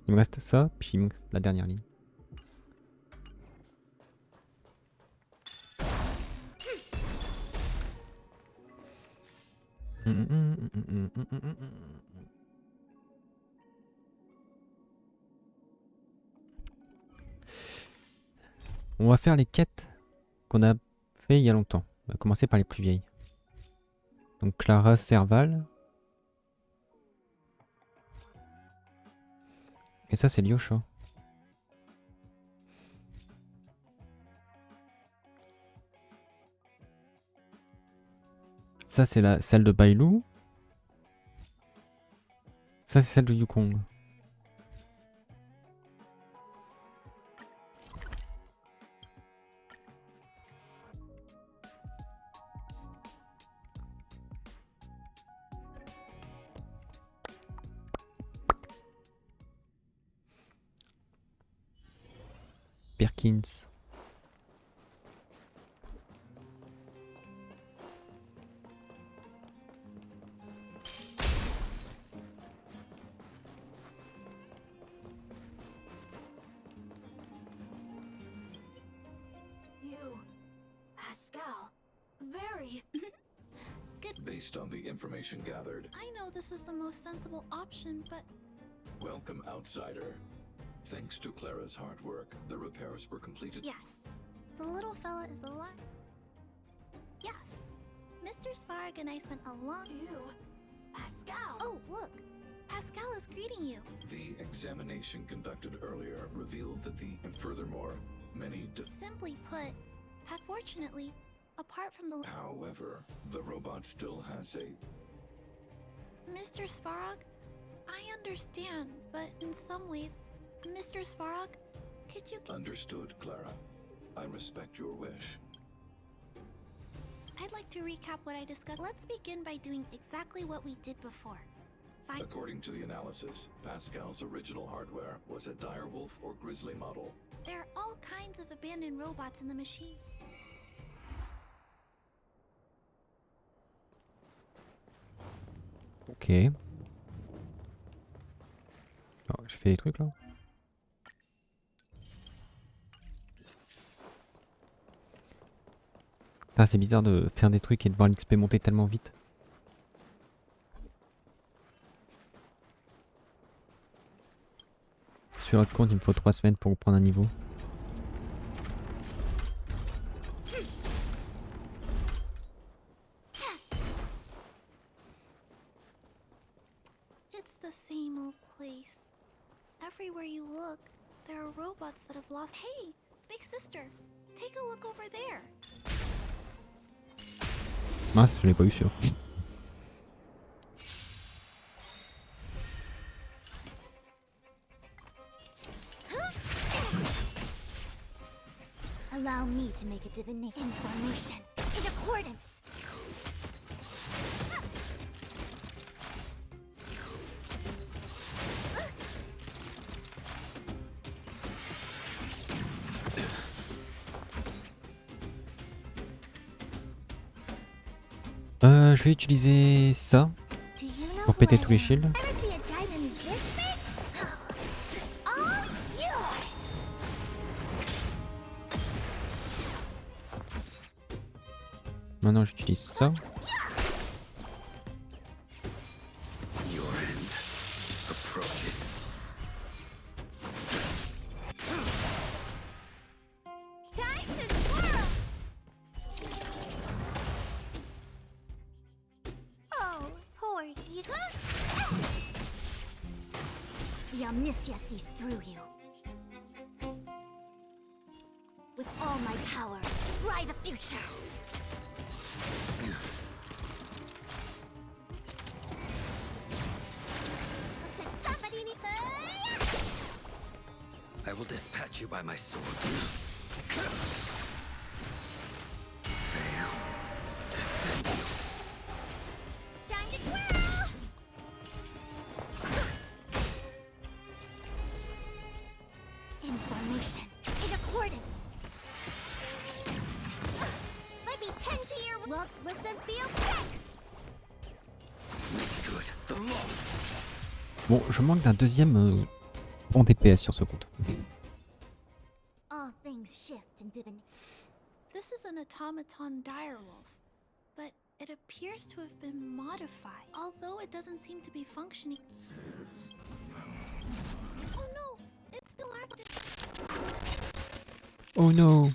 Il me reste ça, puis il me reste la dernière ligne. On va faire les quêtes qu'on a fait il y a longtemps. On va commencer par les plus vieilles. Donc Clara, Serval. Et ça c'est Lyosha. Ça c'est celle de Bailou. Ça c'est celle de Yukong. Perkins. Pascal. Very. Good. Based on the information gathered, I know this is the most sensible option, but welcome, outsider. Thanks to Clara's hard work, the repairs were completed. yes, the little fella is alive. Yes, Mr. Svarg and I spent a long. Ew. Pascal. Oh, look, Pascal is greeting you. The examination conducted earlier revealed that furthermore, many Simply put, unfortunately, apart from the. However, the robot still has a... Mr. Svarog, I understand, but in some ways, Mr. Svarog, could you... Understood, Clara. I respect your wish. I'd like to recap what I discussed. Let's begin by doing exactly what we did before. According to the analysis, Pascal's original hardware was a direwolf or grizzly model. There are all kinds of abandoned robots in the machine. Ok. Oh, j'ai fait des trucs là. Ah, c'est bizarre de faire des trucs et de voir l'XP monter tellement vite. Sur votre compte, il me faut 3 semaines pour prendre un niveau. It's the same old place. Everywhere you look, there are robots that have lost. Hey, big sister, take a look over there. Mince, je l'ai pas eu sûr. Allow me to make a divination information in accordance. Je vais utiliser ça pour péter tous les shields. Maintenant j'utilise ça. The omniscia sees through you. With all my power, try the future. Looks like somebody needs. I will dispatch you by my sword. Fail to send you. Time to twirl! Information in accordance. Let me tend to your look, listen, feel, check. Make good the loss. Bon, je manque d'un deuxième en DPS sur ce compte. All things shift in divination. This is an automaton direwolf, but it appears to have been modified, although it doesn't seem to be functioning. Oh no, it's still active. Oh no.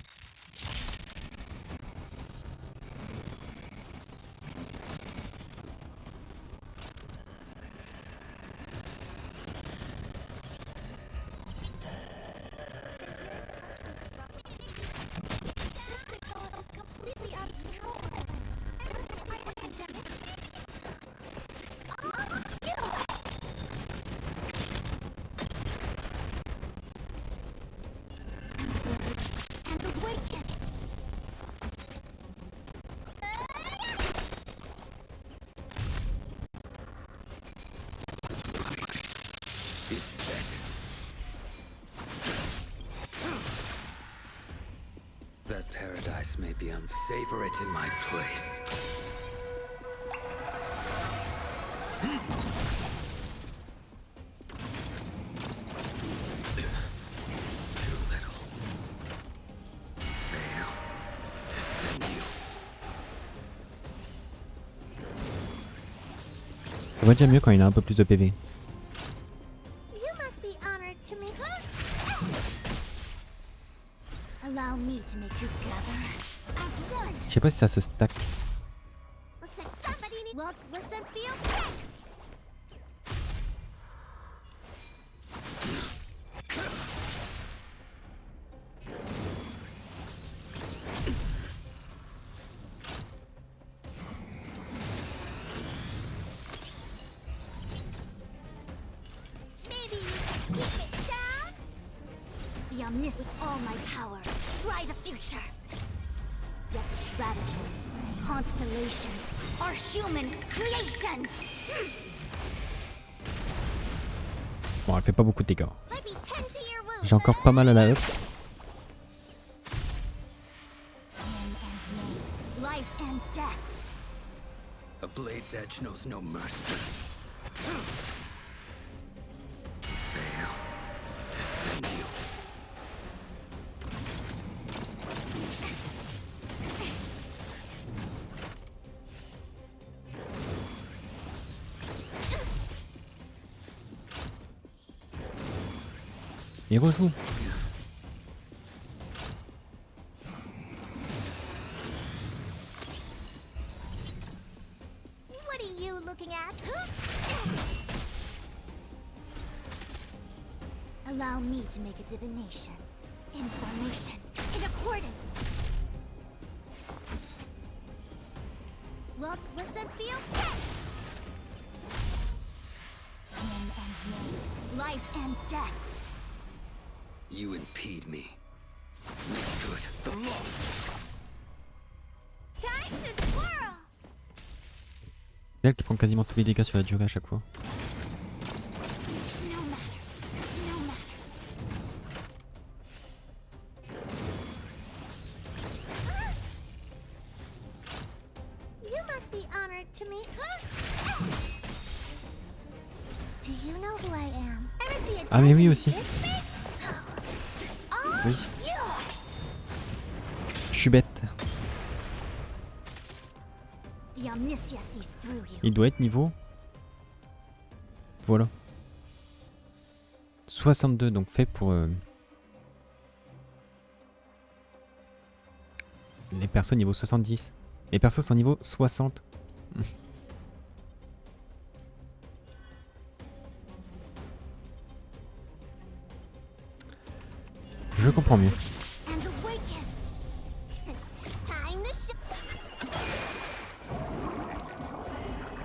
That paradise may be savor it in my place. Too little. Fail to send Ça va déjà mieux quand il a un peu plus de PV. You must be honored to me, huh? Allow me to make you gather as one. Je sais pas si ça se stack. Looks like somebody needs. Look, listen, feel, kick. Maybe you can keep it down. The omniscient with all my power. Try the future. Yet stratagems, constellations, are human creations. Bon, elle fait pas beaucoup de dégâts. Let me tend to your wounds. J'ai encore pas mal à la up. Life and death. A blade's edge knows no mercy. Fail to send you. Il rejoue. What are you looking at? Allow me to make a divination. Information in accordance. Look, listen, feel, kick. Yin and yang, life and death. You impede me. Make good the loss. Time to twirl. C'est elle qui prend quasiment tous les dégâts sur la durée à chaque fois. No matter. No matter. You must be honored to me, huh? Do you know who I am? Ever see a Ah mais oui dragon aussi. kiss me? All Oui. yours. Je suis bête. The omniscia sees through you. Il doit être niveau. Voilà. 62, donc fait pour les persos niveau 70. Les persos sont niveau 60. Je comprends mieux. And awaken. Time to sh-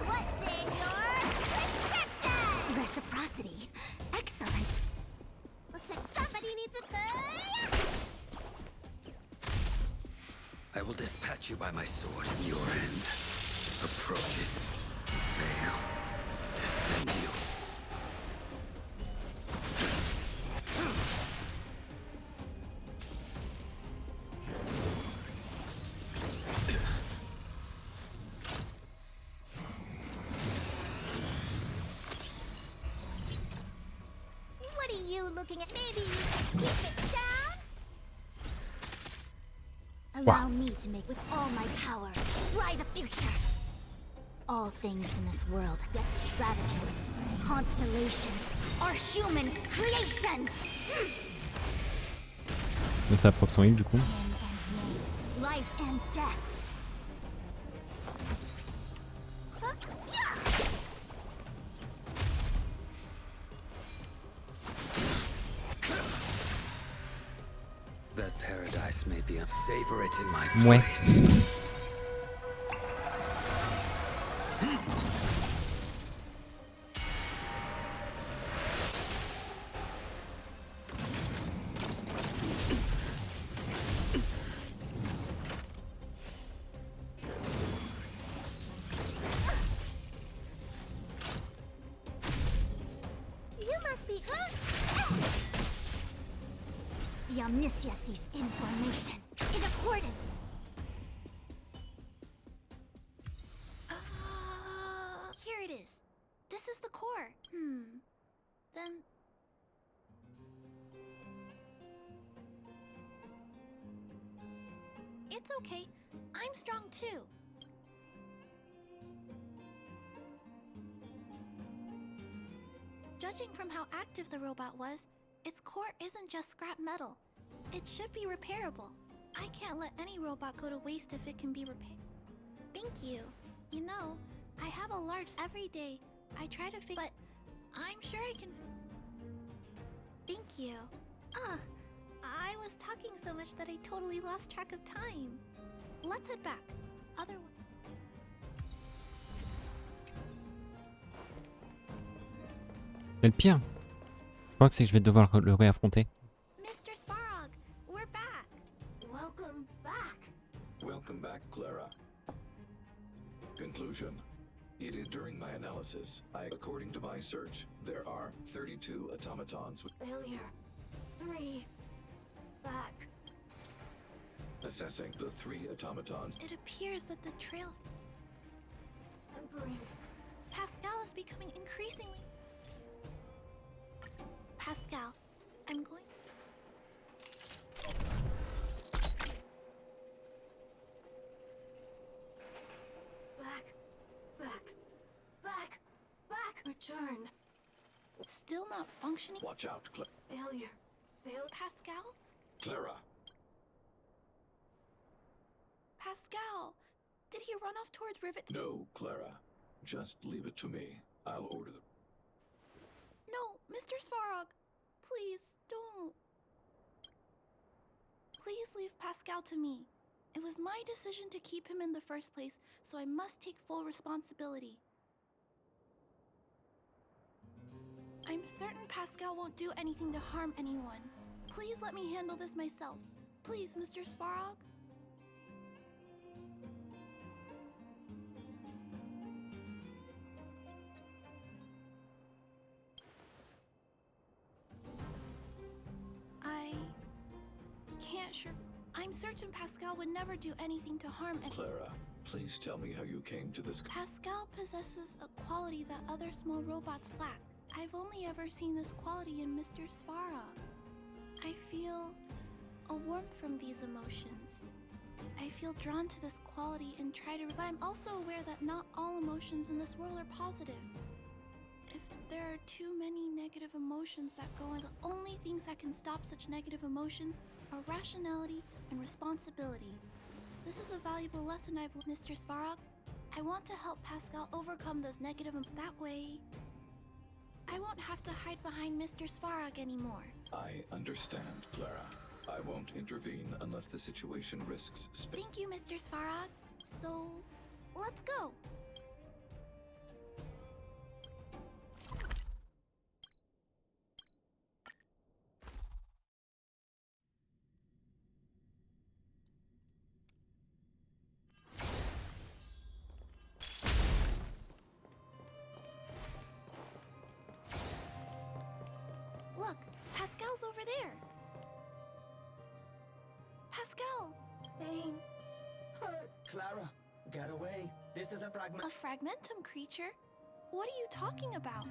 What's in your prescription? Reciprocity. Excellent. Looks like somebody needs a third. I will dispatch you by my sword. Your end approaches. Fail to send you. What are you looking at? Maybe you can keep it down. Allow me to make with all my power. Try the future. All things in this world, yet stratagems, constellations, are human creations. Mais ça proc son heal du coup. Life and death. That paradise may be a savor it in my Ouais. place. You must be. The omniscia sees information in accordance. Here it is. This is the core. Then. It's okay. I'm strong too. Judging from how active the robot was, its core isn't just scrap metal. It should be repairable. I can't let any robot go to waste if it can be repaired. Thank you. You know, I have a large every day. I try to fix, but I'm sure I can. Thank you. I was talking so much that I totally lost track of time. Let's head back. Otherwise. Mais le pire, je crois que c'est que je vais devoir le réaffronter. Mr. Svarog, we're back. Welcome back. Welcome back, Clara. Conclusion. It is during my analysis. According to my search, there are 32 automatons with Failure. 3. Back. assessing the 3 automatons. It appears that the trail. Tempering. Pascal is becoming increasingly. Pascal, I'm going. Back. Return. Still not functioning. Watch out, Failure. Pascal? Clara. Pascal! Did he run off towards Rivet? No, Clara. Just leave it to me. I'll order them. No, Mr. Svarog. Please, don't. Please leave Pascal to me. It was my decision to keep him in the first place, so I must take full responsibility. I'm certain Pascal won't do anything to harm anyone. Please let me handle this myself. Please, Mr. Svarog. I can't sure. I'm certain Pascal would never do anything to harm anyone. Clara, please tell me how you came to this. Pascal possesses a quality that other small robots lack. I've only ever seen this quality in Mr. Svarog. I feel a warmth from these emotions. I feel drawn to this quality and try to, but I'm also aware that not all emotions in this world are positive. If there are too many negative emotions that go on, the only things that can stop such negative emotions are rationality and responsibility. This is a valuable lesson I've learned, Mr. Svarog. I want to help Pascal overcome those negative that way. I won't have to hide behind Mr. Svarog anymore. I understand, Clara. I won't intervene unless the situation risks space. Thank you, Mr. Svarog. So, let's go. Look, Pascal's over there. Pascal! Pain. Hurt. Clara, get away. This is a fragment. A fragmentum creature? What are you talking about?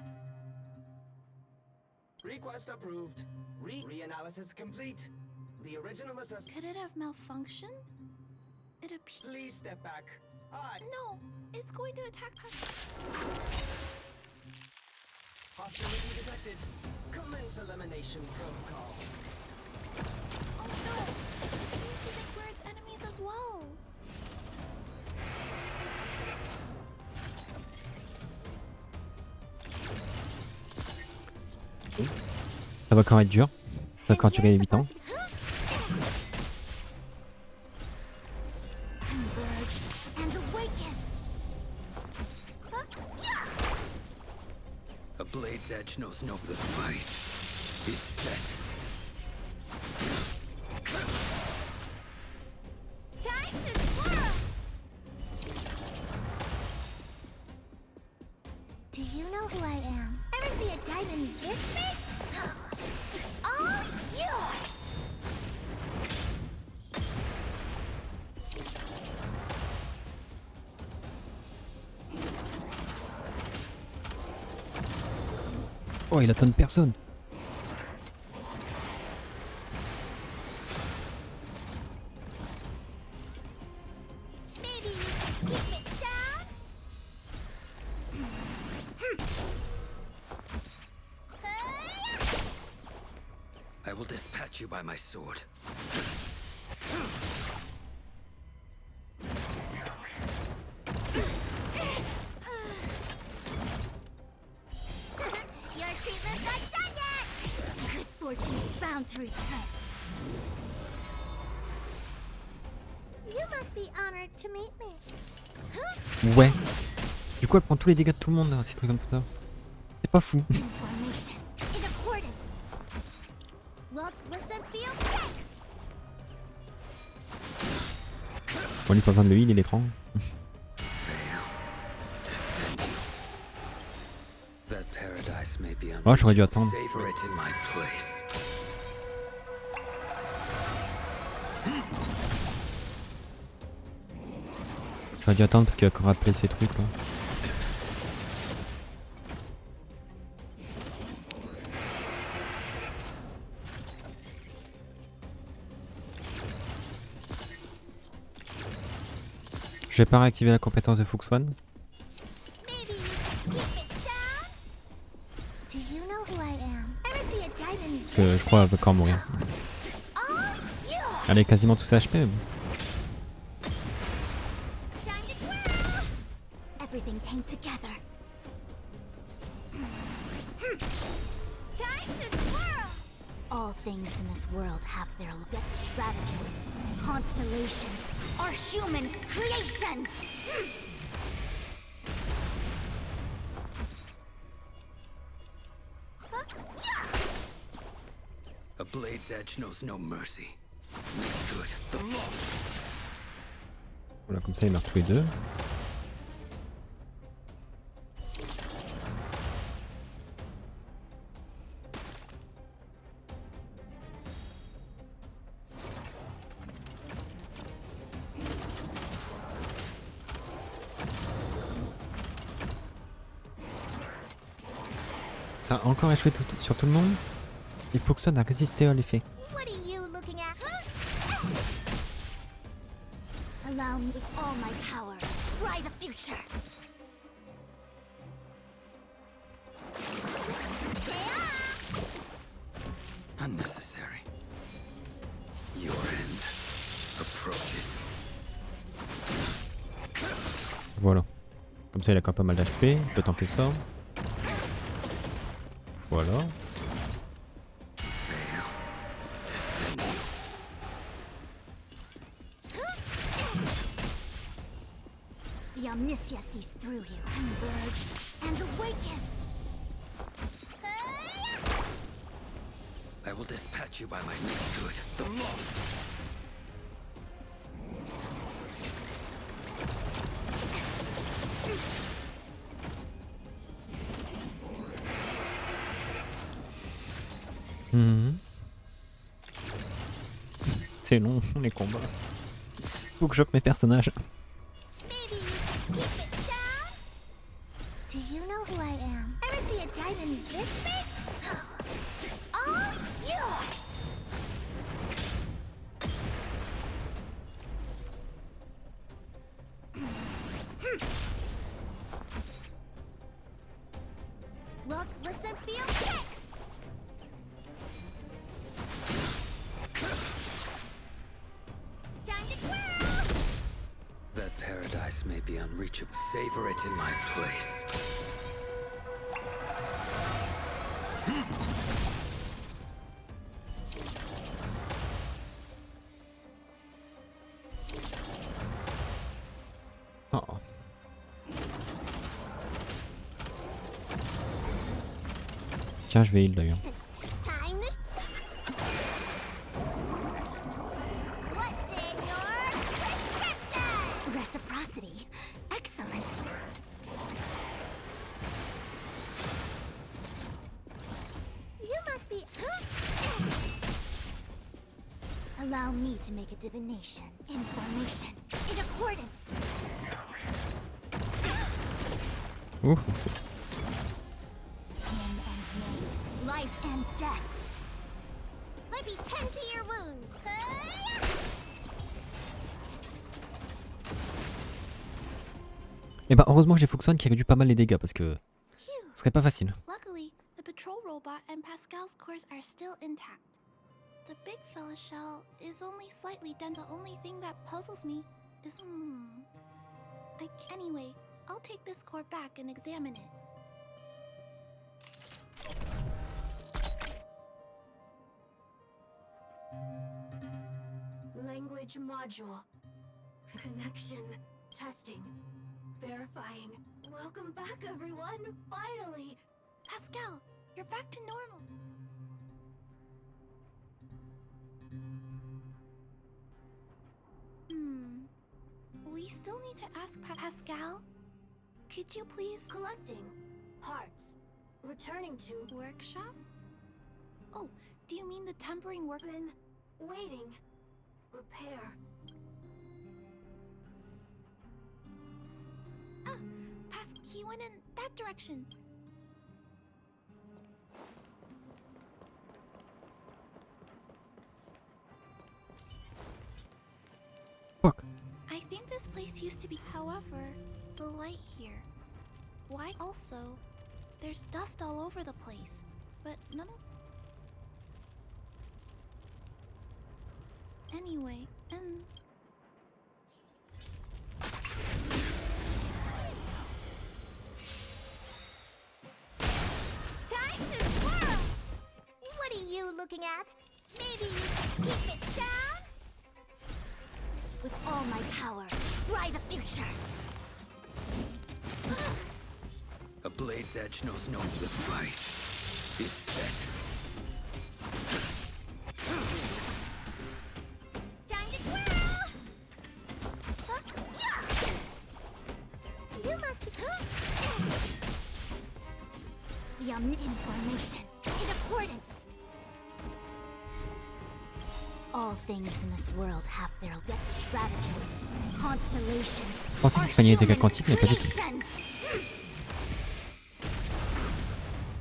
Request approved. Reanalysis complete. The original assessment. Could it have malfunctioned? It appears. Please step back. No, it's going to attack Pascal. Hostility detected. Commence elimination protocols. Oh no! It seems to think we're its enemies as well. Ça va quand être dur. Ça va quand tu gagnes 8 ans. A blade's edge knows no good fight. Is set. Time to swirl! Do you know who I am? Ever see a diamond this big? It's all yours! Oh, il attend personne. Maybe you can keep it down? will dispatch you by my sword. Your treatment's not done yet! Good fortune is bound to return. You must be honored to meet me. Ouais. Du coup, elle prend tous les dégâts de tout le monde, ces trucs comme ça. C'est pas fou. Information in accordance. Look, listen, feel, check. Bon, il est pas besoin de le heal et l'écran. Oh, j'aurais dû attendre. Savor it in my place. J'aurais dû attendre parce qu'il va encore rappeler ces trucs là. Je vais pas réactiver la compétence de Fox One. Do you know who I am? Ever see a diamond? Parce que je crois qu'elle va encore mourir. Elle est quasiment tous HP. Mais bon. Everything came together. Time to twirl! All things in this world have their yet stratagems. Constellations are human creations. A blade's edge knows no mercy. Make good the law. Voilà, comme ça ils meurent tous les deux. Ça a encore échoué sur tout le monde. Il faut que Swan a résisté à l'effet. What are you looking at? Allow me with all my power. Try the future. Unnecessary. Your end approaches. Voilà. Comme ça il a quand même pas mal d'HP. Il peut tanker ça. Voilà. The omniscia sees through you, converge, and awaken. I will dispatch you by my good the law. C'est long les combats. Faut que j'offre mes personnages. Do you know who I am? Ever see a diamond this big? It's all yours! Look, listen, feel, check! Time to twirl! That paradise may be unreachable. Savor it in my place. Oh. Tiens, je vais heal d'ailleurs. Time to... What's in your prescription? Reciprocity. Excellent. You must be... Allow me to make a divination. Information. In accordance. Ouh. Yin and May. Life and death. Let me tend to your wounds. Et bah heureusement que j'ai Fox One qui réduit pas mal les dégâts parce que ce serait pas facile. Luckily, the patrol robot and Pascal's course are still intact. The big fella shell is only slightly dented. The only thing that puzzles me is Anyway, I'll take this core back and examine it. Language module. Connection. Testing. Verifying. Welcome back, everyone! Finally! Pascal, you're back to normal. We still need to ask Pascal. Could you please... Collecting. Parts. Returning to... Workshop? Oh, do you mean the tempering work... Been waiting. Repair. He went in that direction. Fuck. I think this place used to be, however, the light here. Why also? There's dust all over the place, but none of... Anyway, Time to swirl! What are you looking at? Maybe you keep it down? With all my power, try the future! A blade's edge knows no with fight. Is set. Time to twirl! You must... The information in accordance. All things in this world have their yet stratagems, constellations. Je pensais qu'il fallait des dégâts quantiques, mais pas du tout.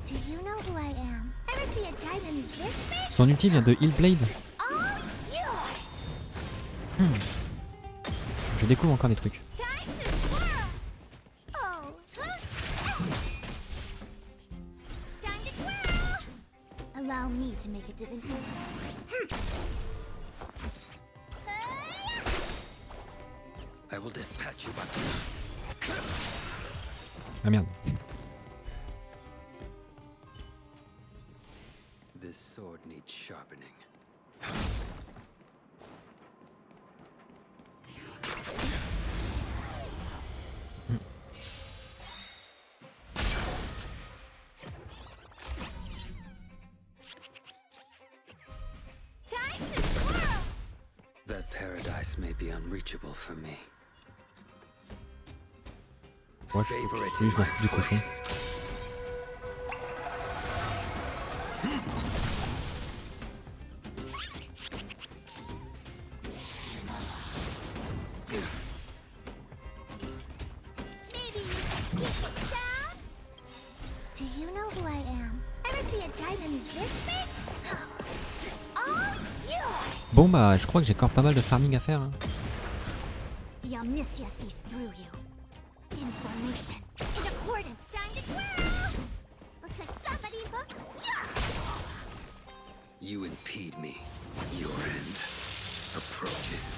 Do you know who I am? Ever see a diamond this big? Son ulti vient de Heal Blade. All yours. Je découvre encore des trucs. Time to swirl. Oh. Time to twirl. Allow me to make a divination. I will dispatch you by... Ah merde. This sword needs sharpening. Time to swirl. That paradise may be unreachable for me. Ouais, je m'en fous du cochon. Maybe you keep it down? Do you know who I am? Ever see a diamond this big? It's all yours. Bon bah, je crois que j'ai encore pas mal de farming à faire. Hein. The omniscia sees through you. Information in accordance. Time to twirl. Looks like somebody booked. You impede me. Your end approaches.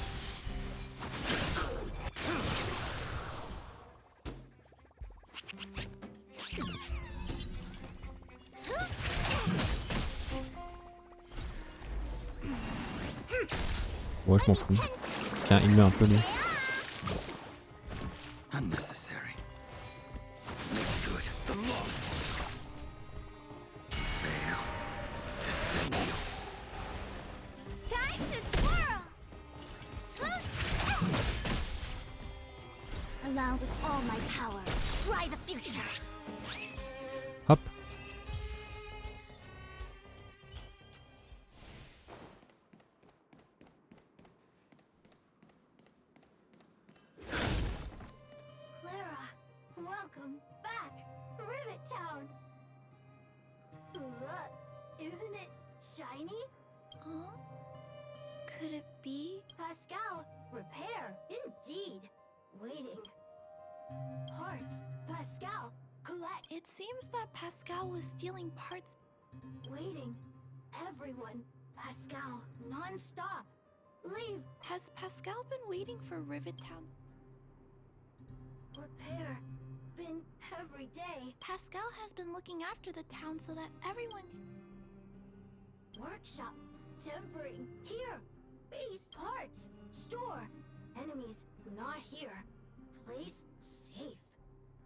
Ouais, je m'en fous. Tiens, il met un peu lui. Unnecessary. Make good the loss. Fail. Defend you. Time to twirl. Allow with all my power, try the future. Hop. Clara, welcome back, Rivet Town. Look, isn't it shiny? Huh? Could it be? Pascal, repair, indeed. Waiting. Parts, Pascal, collect. It seems that Pascal was stealing parts. Waiting. Everyone, Pascal, non-stop. Leave. Has Pascal been waiting for Rivet Town? Repair. Been every day. Pascal has been looking after the town so that everyone can... Workshop. Tempering. Here. Base. Parts. Store. Enemies. Not here. Place. Safe.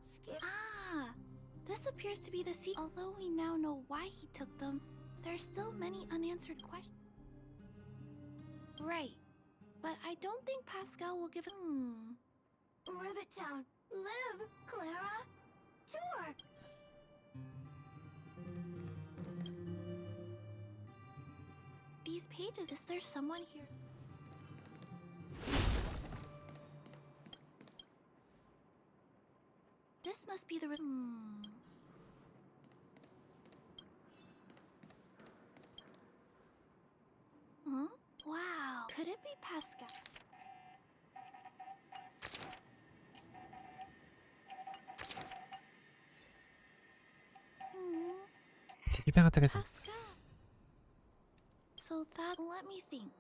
Skip. Ah. This appears to be the sea. Although we now know why he took them, there's still many unanswered questions. Right. But I don't think Pascal will give him... Rivet Town. Live, Clara. Tour. These pages, is there someone here? This must be the... Huh? Wow. Could it be Pascal? C'est hyper intéressant. Pascal. So that... Let me think.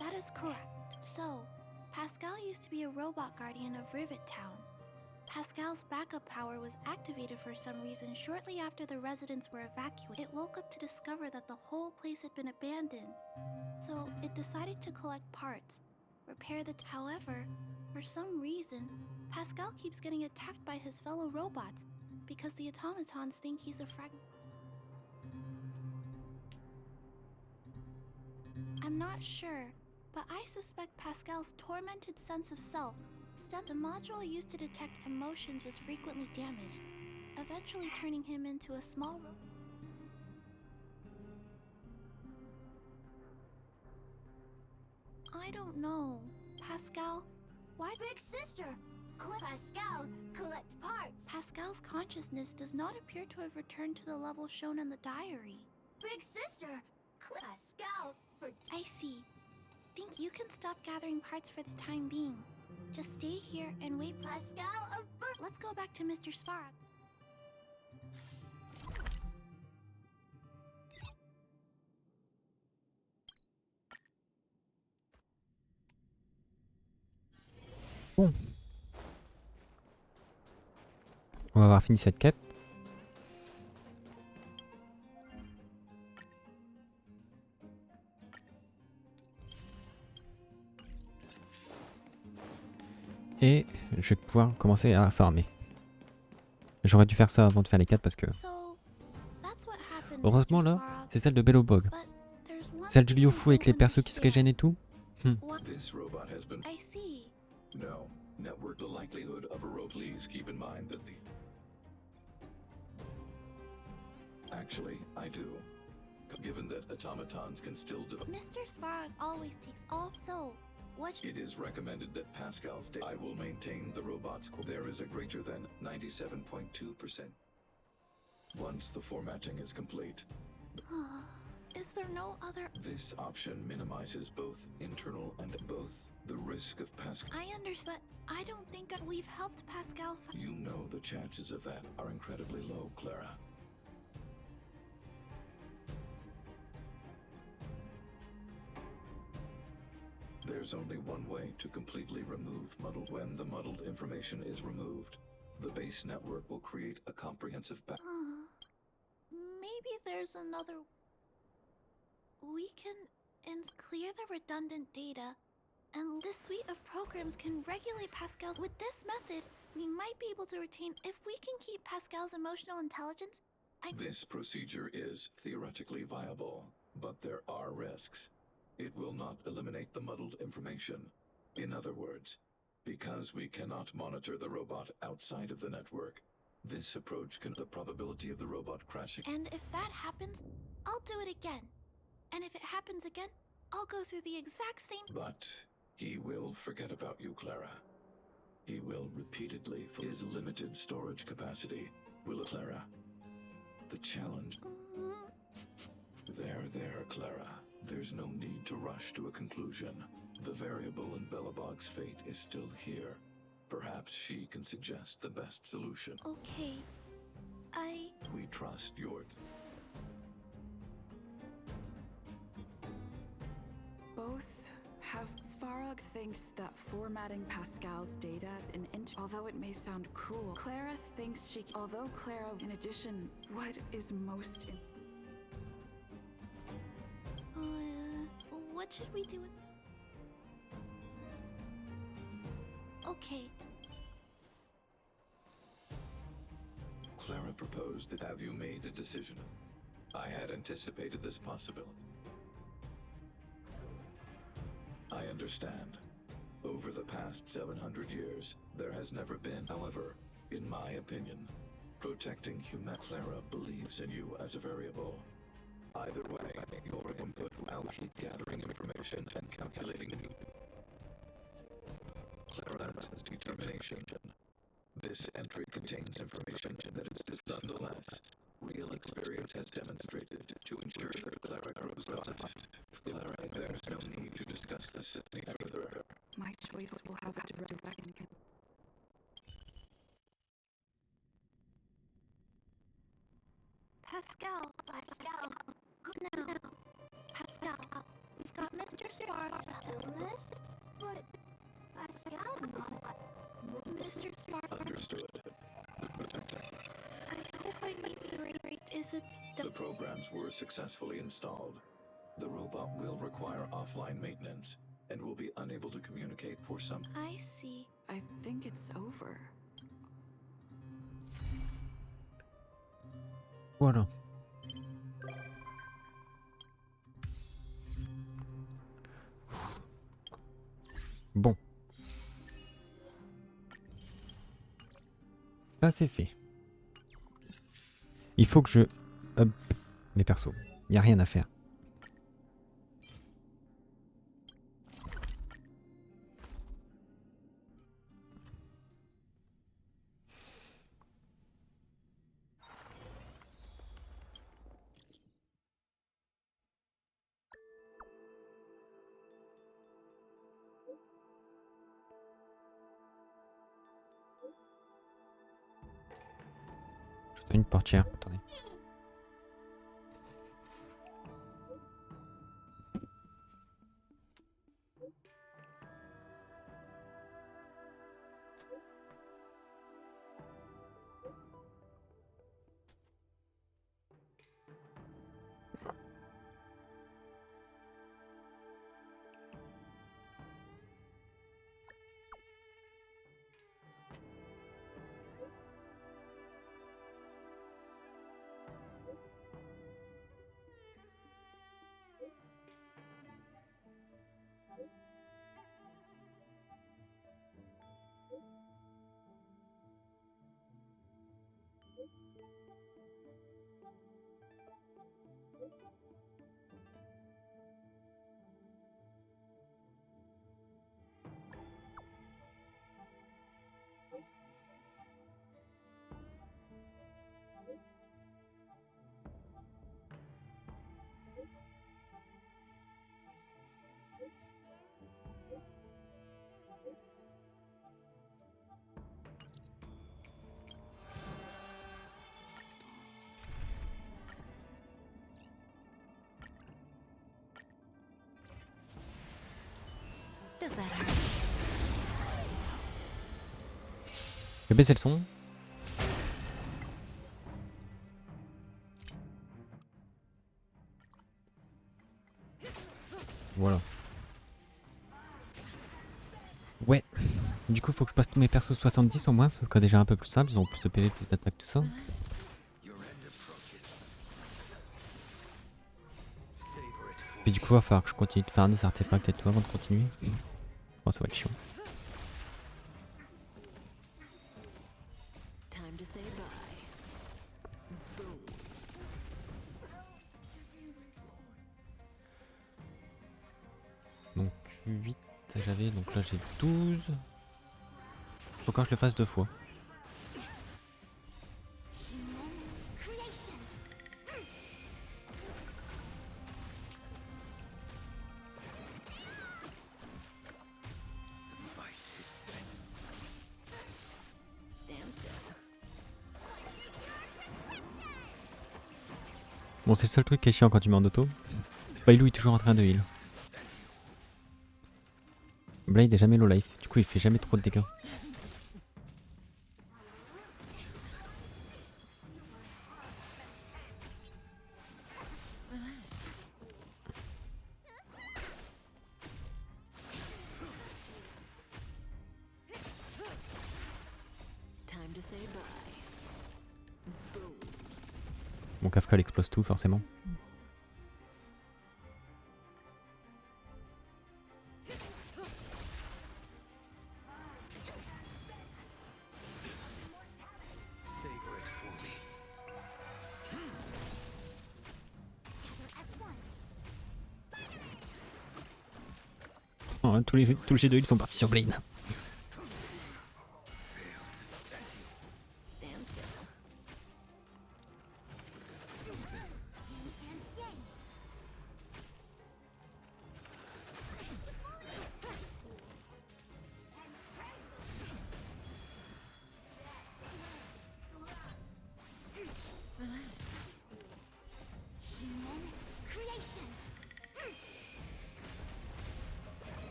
That is correct. So, Pascal used to be a robot guardian of Rivet Town. Pascal's backup power was activated for some reason shortly after the residents were evacuated. It woke up to discover that the whole place had been abandoned. So, it decided to collect parts, repair the... However, for some reason, Pascal keeps getting attacked by his fellow robots because the automatons think he's a fragment. I'm not sure, but I suspect Pascal's tormented sense of self stemmed. The module used to detect emotions was frequently damaged, eventually turning him into a small robot. I don't know. Pascal, why? Big sister! Pascal, collect parts! Pascal's consciousness does not appear to have returned to the level shown in the diary. Big sister! Pascal, for... I see. Think you can stop gathering parts for the time being. Just stay here and wait. Pascal of... Let's go back to Mr. Svarog. Bon. On va avoir fini cette quête. Et je vais pouvoir commencer à farmer. J'aurais dû faire ça avant de faire les quêtes parce que... Heureusement là, c'est celle de Bellobog. Celle du Luofu avec les persos qui se régènent et tout. This robot has been... I see. No. Network the likelihood of a rope. Please keep in mind that the... Actually, I do. Given that automatons can still develop... Mr. Svarog always takes off, so... What... It is recommended that Pascal's... I will maintain the robot's... There is a greater than 97.2%. Once the formatting is complete. Is there no other... This option minimizes both internal and both the risk of Pascal... I understand. I don't think that we've helped Pascal... You know the chances of that are incredibly low, Clara. There's only one way to completely remove muddled. When the muddled information is removed, the base network will create a comprehensive Maybe there's another... We can clear the redundant data, and this suite of programs can regulate Pascal's... With this method, we might be able to retain... If we can keep Pascal's emotional intelligence, This procedure is theoretically viable, but there are risks. It will not eliminate the muddled information. In other words, because we cannot monitor the robot outside of the network, this approach can... The probability of the robot crashing... And if that happens, I'll do it again. And if it happens again, I'll go through the exact same... But he will forget about you, Clara. He will repeatedly... His limited storage capacity will... Clara. The challenge... There, Clara. There's no need to rush to a conclusion. The variable in Belobog's fate is still here. Perhaps she can suggest the best solution. Okay. We trust your... Both have... Svarog thinks that formatting Pascal's data in although it may sound cruel, Clara thinks she... Although Clara, in addition, what is most... What should we do with... Okay. Clara proposed that have you made a decision? I had anticipated this possibility. I understand. Over the past 700 years, there has never been, however, in my opinion, protecting human. Clara believes in you as a variable. Either way, your input will keep gathering information and calculating the need. Clara's determination. This entry contains information that is nonetheless. Real experience has demonstrated to ensure that Clara grows up. Clara, there's no need to discuss this any further. My choice will have a direct impact. Pascal. Now. Pascal. We've got Mr. Spark. Illness? But Pascal, Mr. Spark. Understood. I hope I made the right. Is it the programs were successfully installed. The robot will require offline maintenance and will be unable to communicate for some... I see. I think it's over. Voilà. Bon. Ça c'est fait. Il faut que je up mes persos. Il n'y a rien à faire. Une portière, attendez. Does that hurt? Je vais baisser le son. Voilà. Ouais. Du coup, faut que je passe tous mes persos 70 au moins, ce serait déjà un peu plus simple. Ils ont plus de PV, plus d'attaque, tout ça. Puis du coup, il va falloir que je continue de faire des artefacts et tout avant de continuer. Bon, ça va être chiant. Donc 8 j'avais, donc là j'ai 12. Faut quand je le fasse 2 fois. Bon, c'est le seul truc qui est chiant quand tu mets en auto. Bailou est toujours en train de heal. Blade est jamais low life, du coup il fait jamais trop de dégâts. Mon Kafka explose tout forcément. Oh, tous les jets de heal sont partis sur Blade.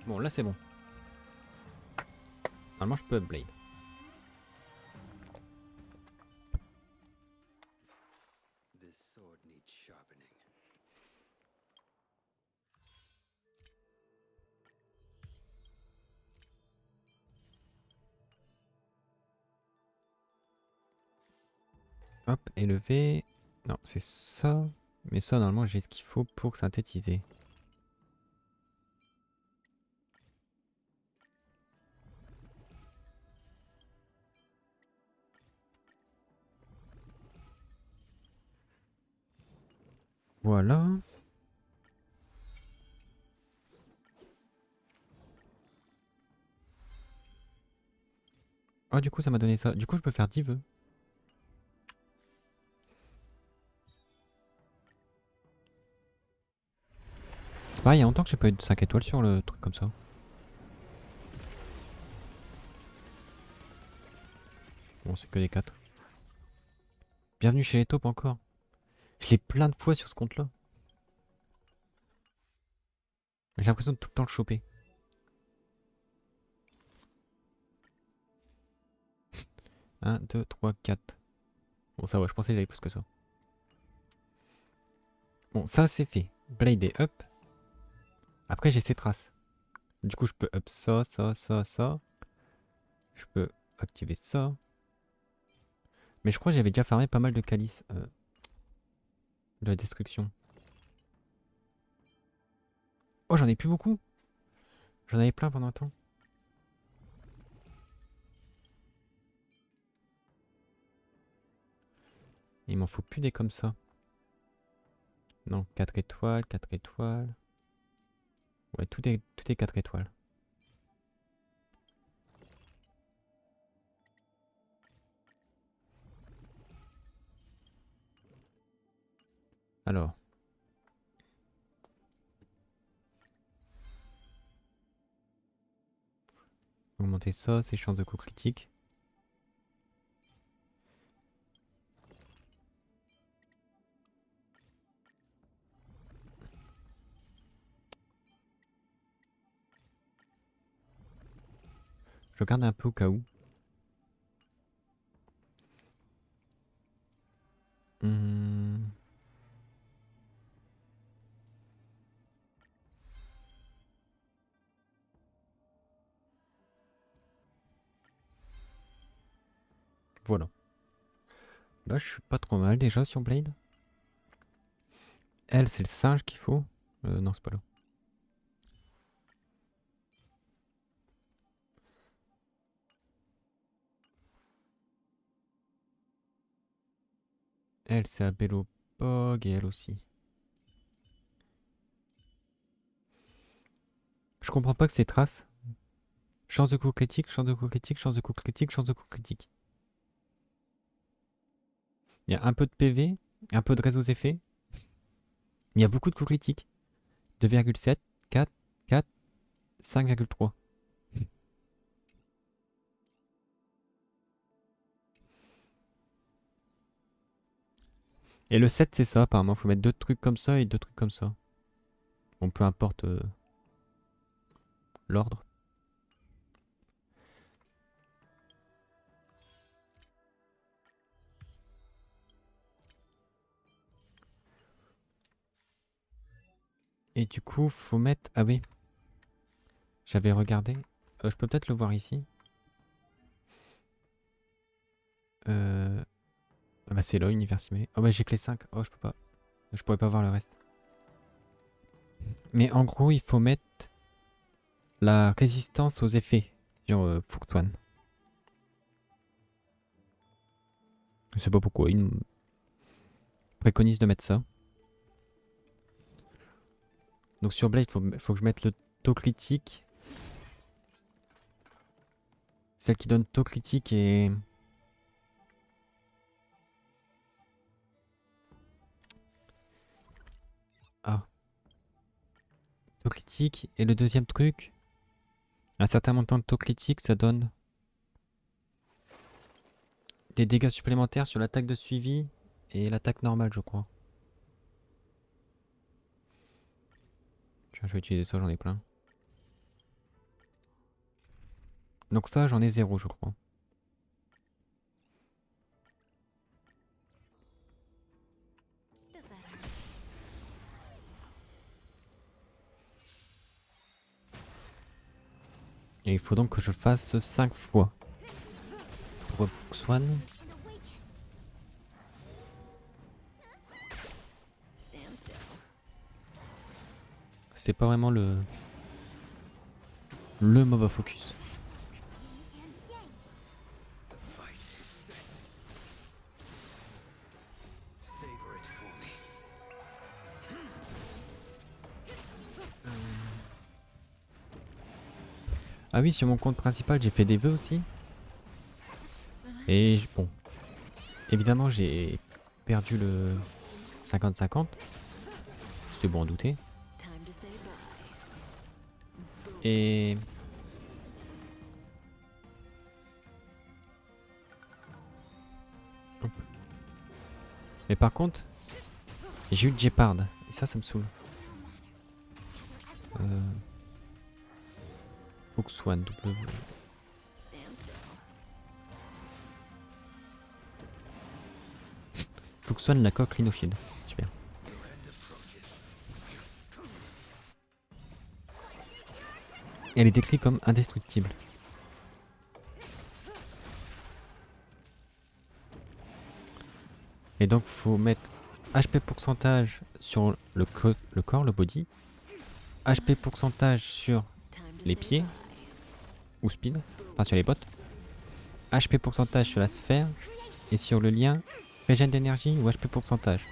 Bon, là c'est bon. Normalement, je peux upblade. Hop, élevé. Non, c'est ça. Mais ça, normalement, j'ai ce qu'il faut pour synthétiser. Voilà. Oh, du coup, ça m'a donné ça. Du coup, je peux faire 10 vœux. C'est pareil, il y a longtemps que j'ai pas eu de 5 étoiles sur le truc comme ça. Bon, c'est que des 4. Bienvenue chez les taupes encore. Je l'ai plein de fois sur ce compte-là. J'ai l'impression de tout le temps le choper. Un, 2, 3, 4. Bon, ça va, je pensais que j'avais plus que ça. Bon, ça c'est fait. Blade est up. Après, j'ai ces traces. Du coup, je peux up ça, ça, ça, ça. Je peux activer ça. Mais je crois que j'avais déjà farmé pas mal de calices de la destruction. Oh, j'en ai plus beaucoup. J'en avais plein pendant un temps. Il m'en faut plus des comme ça. Non, 4 étoiles, 4 étoiles. Ouais, tout est 4 étoiles. Alors. Augmenter ça, ses chances de coup critique. Je regarde un peu au cas où. Voilà. Là, je suis pas trop mal déjà sur Blade. Elle, c'est le singe qu'il faut. Non, c'est pas là. Elle, c'est à Bellopog et elle aussi. Je comprends pas que ces traces. Chance de coup critique, chance de coup critique, chance de coup critique, chance de coup critique. Il y a un peu de PV, un peu de réseaux effets. Il y a beaucoup de coups critiques. 2,7, 4, 4, 5,3. Et le 7 c'est ça apparemment, faut mettre 2 trucs comme ça et 2 trucs comme ça. Bon, peu importe l'ordre. Et du coup, faut mettre... Ah oui. J'avais regardé. Je peux peut-être le voir ici. Ah bah c'est là, univers simulé. Oh bah j'ai que les 5. Oh, je peux pas. Je pourrais pas voir le reste. Mais en gros, il faut mettre la résistance aux effets sur Fuxuan. Je sais pas pourquoi. Il préconise de mettre ça. Donc sur Blade, faut que je mette le taux critique. Celle qui donne taux critique et... Ah. Taux critique et le deuxième truc. Un certain montant de taux critique, ça donne des dégâts supplémentaires sur l'attaque de suivi et l'attaque normale, je crois. Je vais utiliser ça, j'en ai plein. Donc ça, j'en ai 0, je crois. Et il faut donc que je fasse 5 fois. Pour Fuxuan. C'est pas vraiment le mob à focus. Ah oui, sur mon compte principal, j'ai fait des vœux aussi. Et bon, évidemment, j'ai perdu le 50-50. C'était bon à douter. Et... Hop. Mais par contre, j'ai eu le Jeopard. Et ça me saoule. Fuxuan, W. Fuxuan, la coque rhinocide. Super. Elle est décrite comme indestructible. Et donc faut mettre HP pourcentage sur le corps, le body. HP pourcentage sur les pieds. Ou speed, enfin sur les bottes. HP pourcentage sur la sphère. Et sur le lien, régène d'énergie ou HP pourcentage.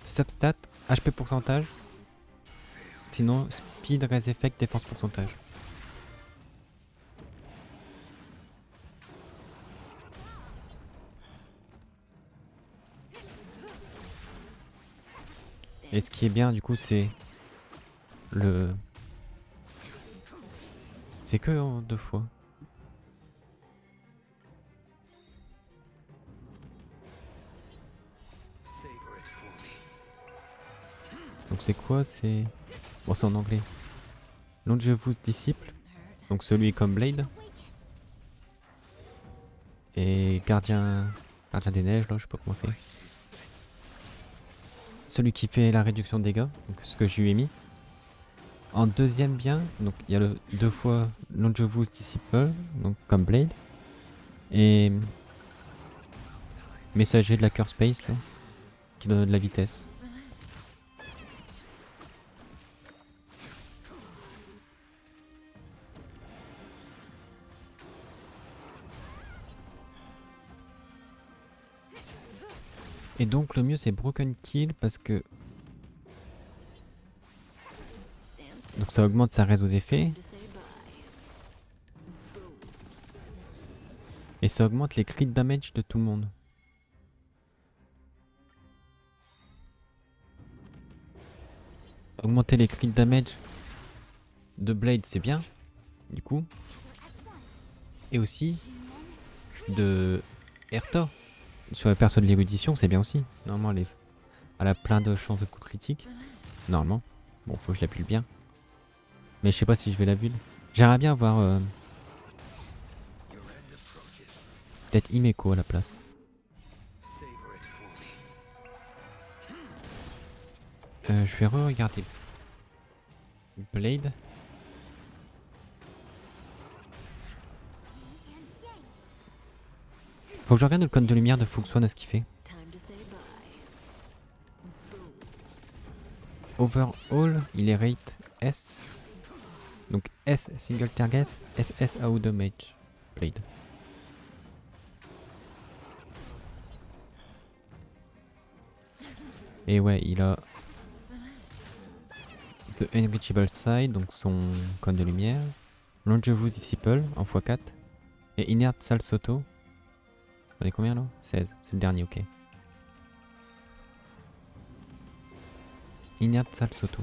Substat, HP pourcentage. Sinon, speed, res effect, défense pourcentage. Et ce qui est bien du coup c'est le... C'est que en 2 fois. Donc c'est quoi? C'est... Bon c'est en anglais. Longevous disciple. Donc celui comme Blade. Et gardien des neiges là, je sais pas comment c'est. Celui qui fait la réduction de dégâts, donc ce que je lui ai mis. En deuxième bien, donc il y a le 2 fois Longevous disciple, donc comme Blade. Et messager de la Curse Space là, qui donne de la vitesse. Et donc le mieux c'est Broken Kill parce que... Donc ça augmente sa res aux effets. Et ça augmente les crit damage de tout le monde. Augmenter les crit damage de Blade, c'est bien, du coup. Et aussi de Erta sur la perso de l'érudition, c'est bien aussi. Normalement, elle a plein de chances de coup critique. Normalement. Bon, faut que je la bulle bien. Mais je sais pas si je vais la bulle. J'aimerais bien avoir peut-être Himeko à la place. Je vais re-regarder Blade. Faut que je regarde le cône de lumière de Fuxuan à ce qu'il fait. Overall, il est rate S. Donc S single target, SS AO damage. Blade. Et ouais, il a The Unreachable Side, donc son cône de lumière. Longevous Disciple en x4. Et Inert Salsoto. On est combien là? 16, c'est le dernier, ok. Inert Salsoto.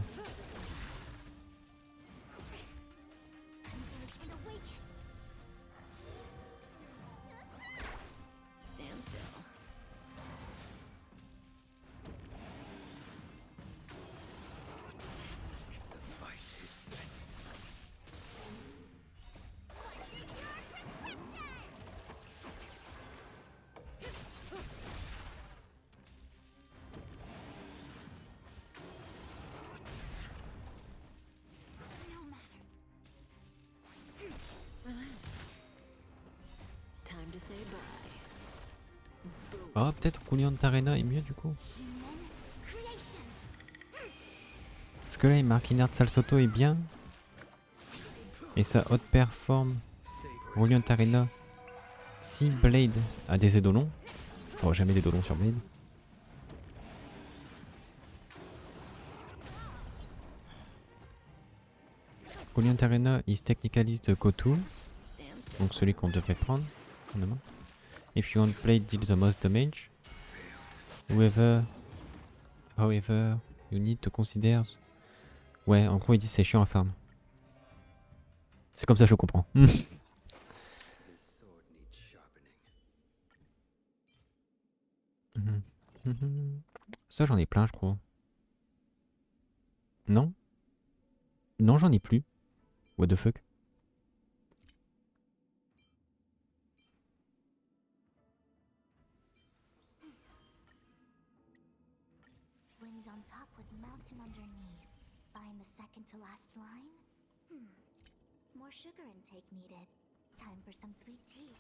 Oh, peut-être Arena est mieux du coup. Parce que là, il marque Inert Salsoto est bien. Et ça outperform Arena si Blade a des édolons. Oh, jamais d'édolons sur Blade. Arena is technically the go-to. Donc celui qu'on devrait prendre. If you want Blade deal the most damage. However, you need to consider. Ouais, en gros, il dit c'est chiant à farm. C'est comme ça que je comprends. Ça, j'en ai plein, je crois. Non? Non, j'en ai plus. What the fuck? Wind on top with mountain underneath. Find the second to last line? More sugar intake needed. Time for some sweet tea.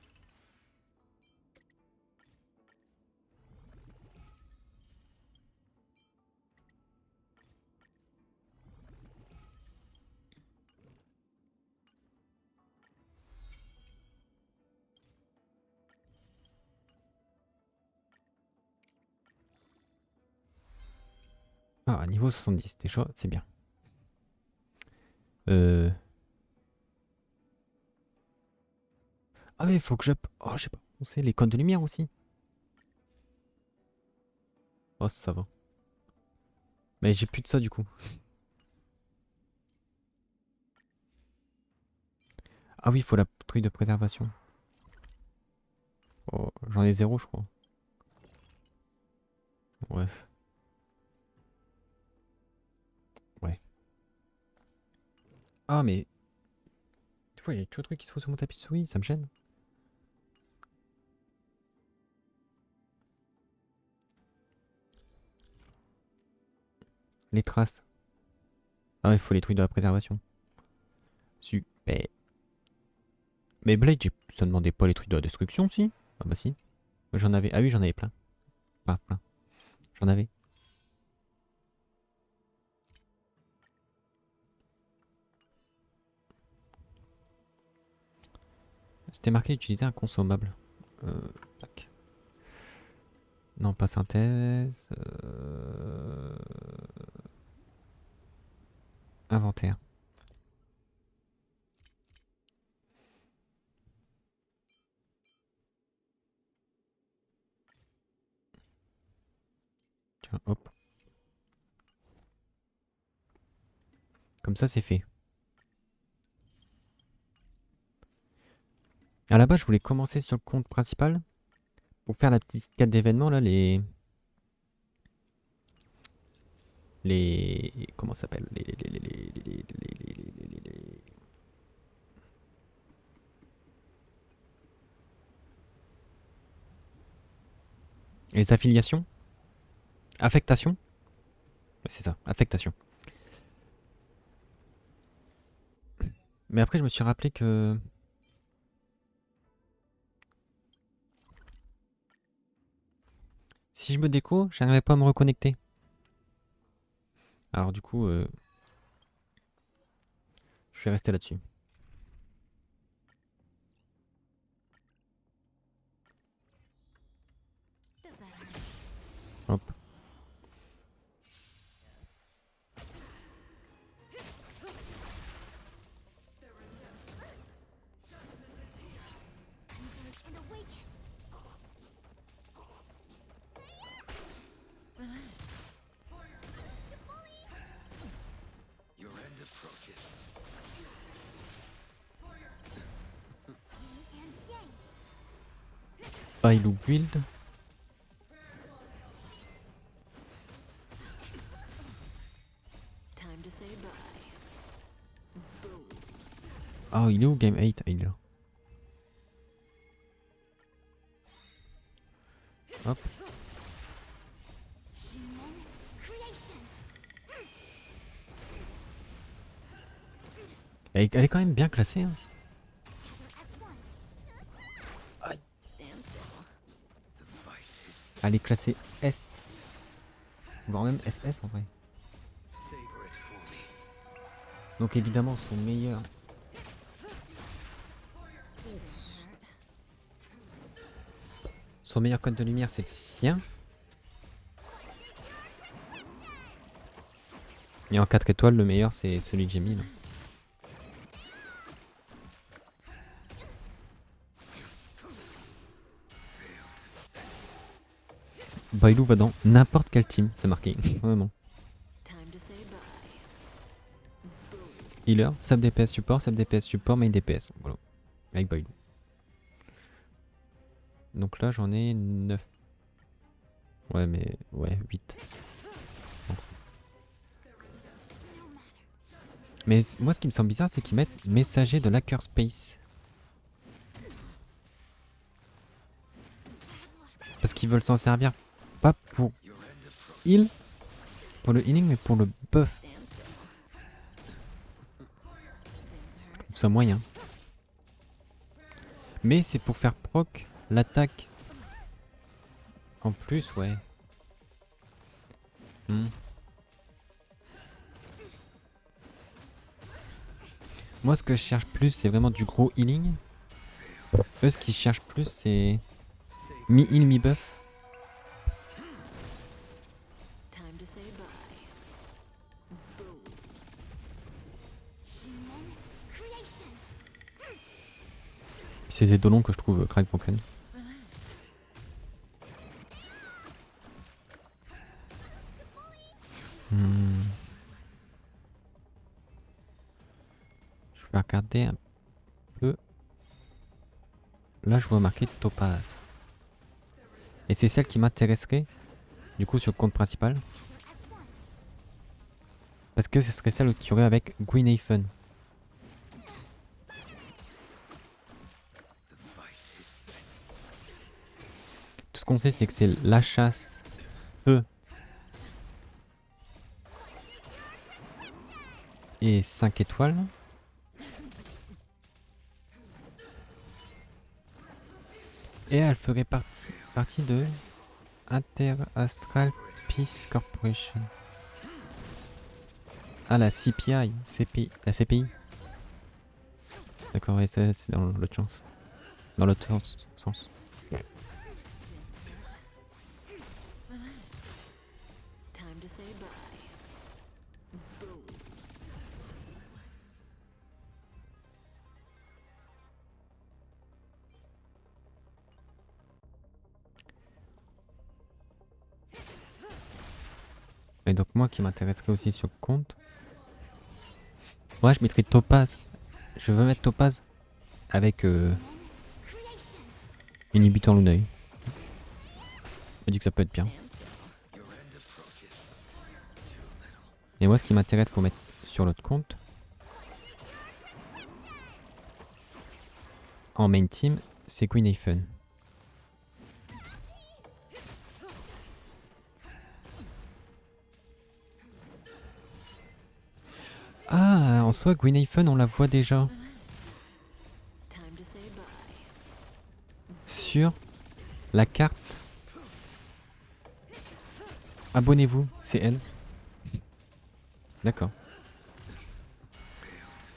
Ah, niveau 70, t'es chaud, c'est bien. Ah oui, il faut que je... Oh, je sais pas. On sait les cônes de lumière aussi. Oh, ça va. Mais j'ai plus de ça du coup. Ah oui, il faut la truc de préservation. Oh, j'en ai 0, je crois. Bref. Ouais. Ah, mais... Des fois, il y a toujours des trucs qui se font sur mon tapis de souris, ça me gêne. Les traces. Ah, il faut les trucs de la préservation. Super. Mais Blade, ça demandait pas les trucs de la destruction, si? Ah bah si. J'en avais... Ah oui, j'en avais plein. Pas plein. J'en avais. C'était marqué utiliser un consommable. Tac. Non, pas synthèse. Inventaire. Tiens, hop. Comme ça, c'est fait. À la base, je voulais commencer sur le compte principal pour faire la petite quête d'événements, là, les... Comment ça s'appelle? Les affiliations? Affectation? C'est ça, affectation. Mais après, je me suis rappelé que... Si je me déco, j'arrivais pas à me reconnecter. Alors du coup, je vais rester là-dessus. Hop. Your end approaches. Bailou build. Time to say bye. Boom. Oh, il est où Game 8? Ah, il est là. Hop. Elle est quand même bien classée. Hein. Aïe. Elle est classée S. Voire même SS en vrai. Donc évidemment son meilleur... Son meilleur code de lumière c'est le sien. Et en 4 étoiles le meilleur c'est celui que j'ai mis là. Bailou va dans n'importe quel team, c'est marqué, vraiment. Healer, sub DPS support, main DPS. Voilà. Avec Bailou. Donc là j'en ai 9. Ouais mais... Ouais, 8. Mais moi ce qui me semble bizarre c'est qu'ils mettent messager de l'hacker space. Parce qu'ils veulent s'en servir pas pour heal, pour le healing mais pour le buff. Je trouve ça moyen. Mais c'est pour faire proc l'attaque. En plus, ouais. Moi, ce que je cherche plus, c'est vraiment du gros healing. Eux, ce qu'ils cherchent plus, c'est mi-heal, mi-buff. C'est des dolons que je trouve crack broken. Je vais regarder un peu. Là, je vois marqué topaz. Et c'est celle qui m'intéresserait, du coup, sur le compte principal. Parce que ce serait celle qui aurait avec Gwynhaven. Tout ce qu'on sait, c'est que c'est la chasse feu et 5 étoiles. Et elle ferait partie de Inter-Astral Peace Corporation. Ah, la CPI, la CPI. D'accord, c'est dans l'autre sens. Dans l'autre sens. Et donc moi qui m'intéresserais aussi sur le compte, Moi je mettrais topaz. Je veux mettre topaz avec inhibiteur Lunai. Je me dis que ça peut être bien. Et moi ce qui m'intéresse pour mettre sur l'autre compte, en main team, c'est Queen Eiffen. Ah, en soi, Queen Eiffen, on la voit déjà. Sur la carte. Abonnez-vous, c'est elle. D'accord.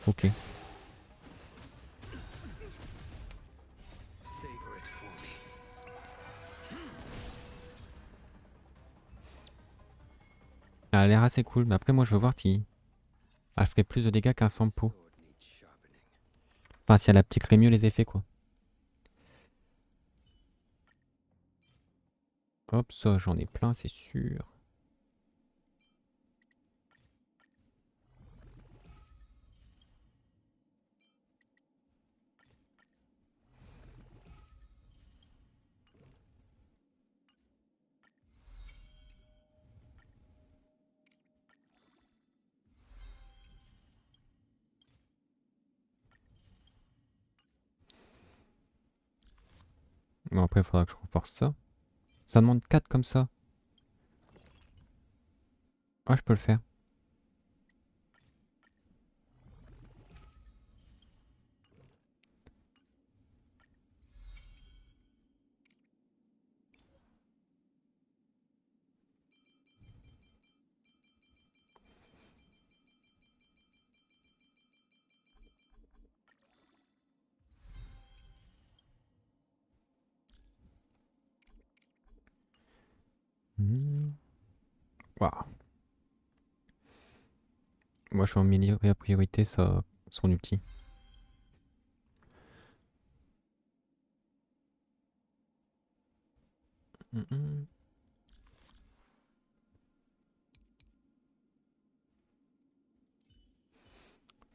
Ok. Elle a l'air assez cool, mais après moi je veux voir si elle ferait plus de dégâts qu'un Sampo. Enfin si elle appliquerait mieux les effets quoi. Hop, ça j'en ai plein c'est sûr. Bon après il faudra que je renforce ça. Ça demande 4 comme ça. Ah je peux le faire. Waouh. Moi je suis en milieu et à priorité ça son ulti.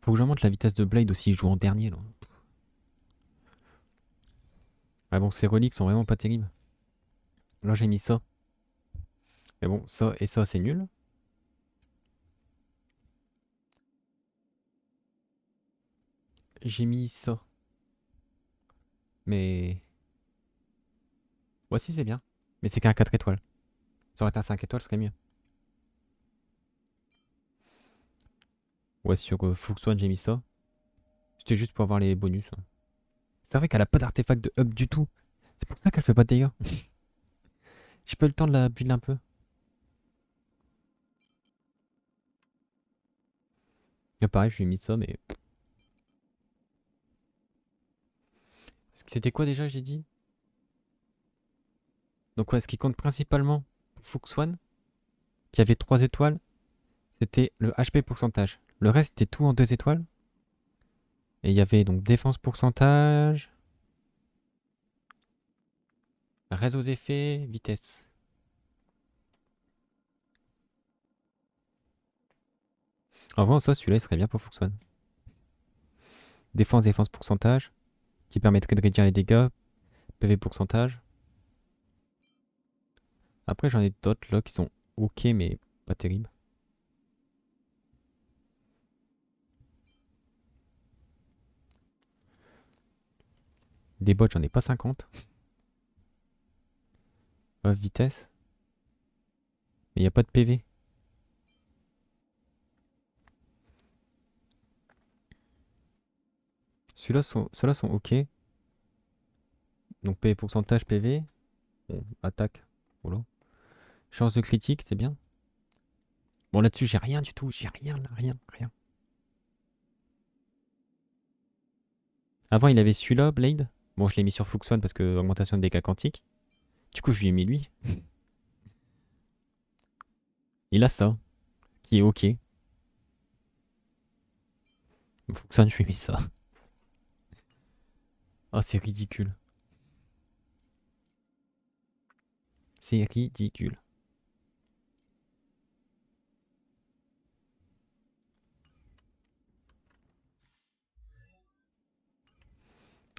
Faut que j'augmente la vitesse de Blade aussi, il joue en dernier là. Ah bon, ces reliques sont vraiment pas terribles. Là j'ai mis ça. Mais bon, ça et ça c'est nul. J'ai mis ça. Mais... Voici c'est bien. Mais c'est qu'un 4 étoiles. Ça aurait été un 5 étoiles, ce serait mieux. Ouais, sur Fuxwan j'ai mis ça. C'était juste pour avoir les bonus. Hein. C'est vrai qu'elle a pas d'artefact de up du tout. C'est pour ça qu'elle fait pas de dégâts. J'ai pas eu le temps de la build un peu. Et pareil, je lui ai mis ça, mais... C'était quoi déjà, j'ai dit? Donc ouais, ce qui compte principalement pour Fuxwan, qui avait 3 étoiles, c'était le HP pourcentage. Le reste, c'était tout en 2 étoiles. Et il y avait donc défense pourcentage, réseau aux effets, vitesse. En vrai, en soi, celui-là, il serait bien pour Fuxwan. Défense pourcentage, qui permettrait de réduire les dégâts. PV pourcentage. Après, j'en ai d'autres là qui sont ok, mais pas terribles. Des bots, j'en ai pas 50. Vitesse. Mais il n'y a pas de PV. Ceux-là sont ok. Donc PV pourcentage, PV. Bon, attaque. Voilà. Chance de critique, c'est bien. Bon, là-dessus, j'ai rien du tout. J'ai rien, là, rien. Avant, il avait celui-là, Blade. Bon, je l'ai mis sur Fuxwan parce que augmentation de dégâts quantiques. Du coup, je lui ai mis lui. Il a ça, qui est ok. Fuxwan, je lui ai mis ça. Oh, c'est ridicule. C'est ridicule.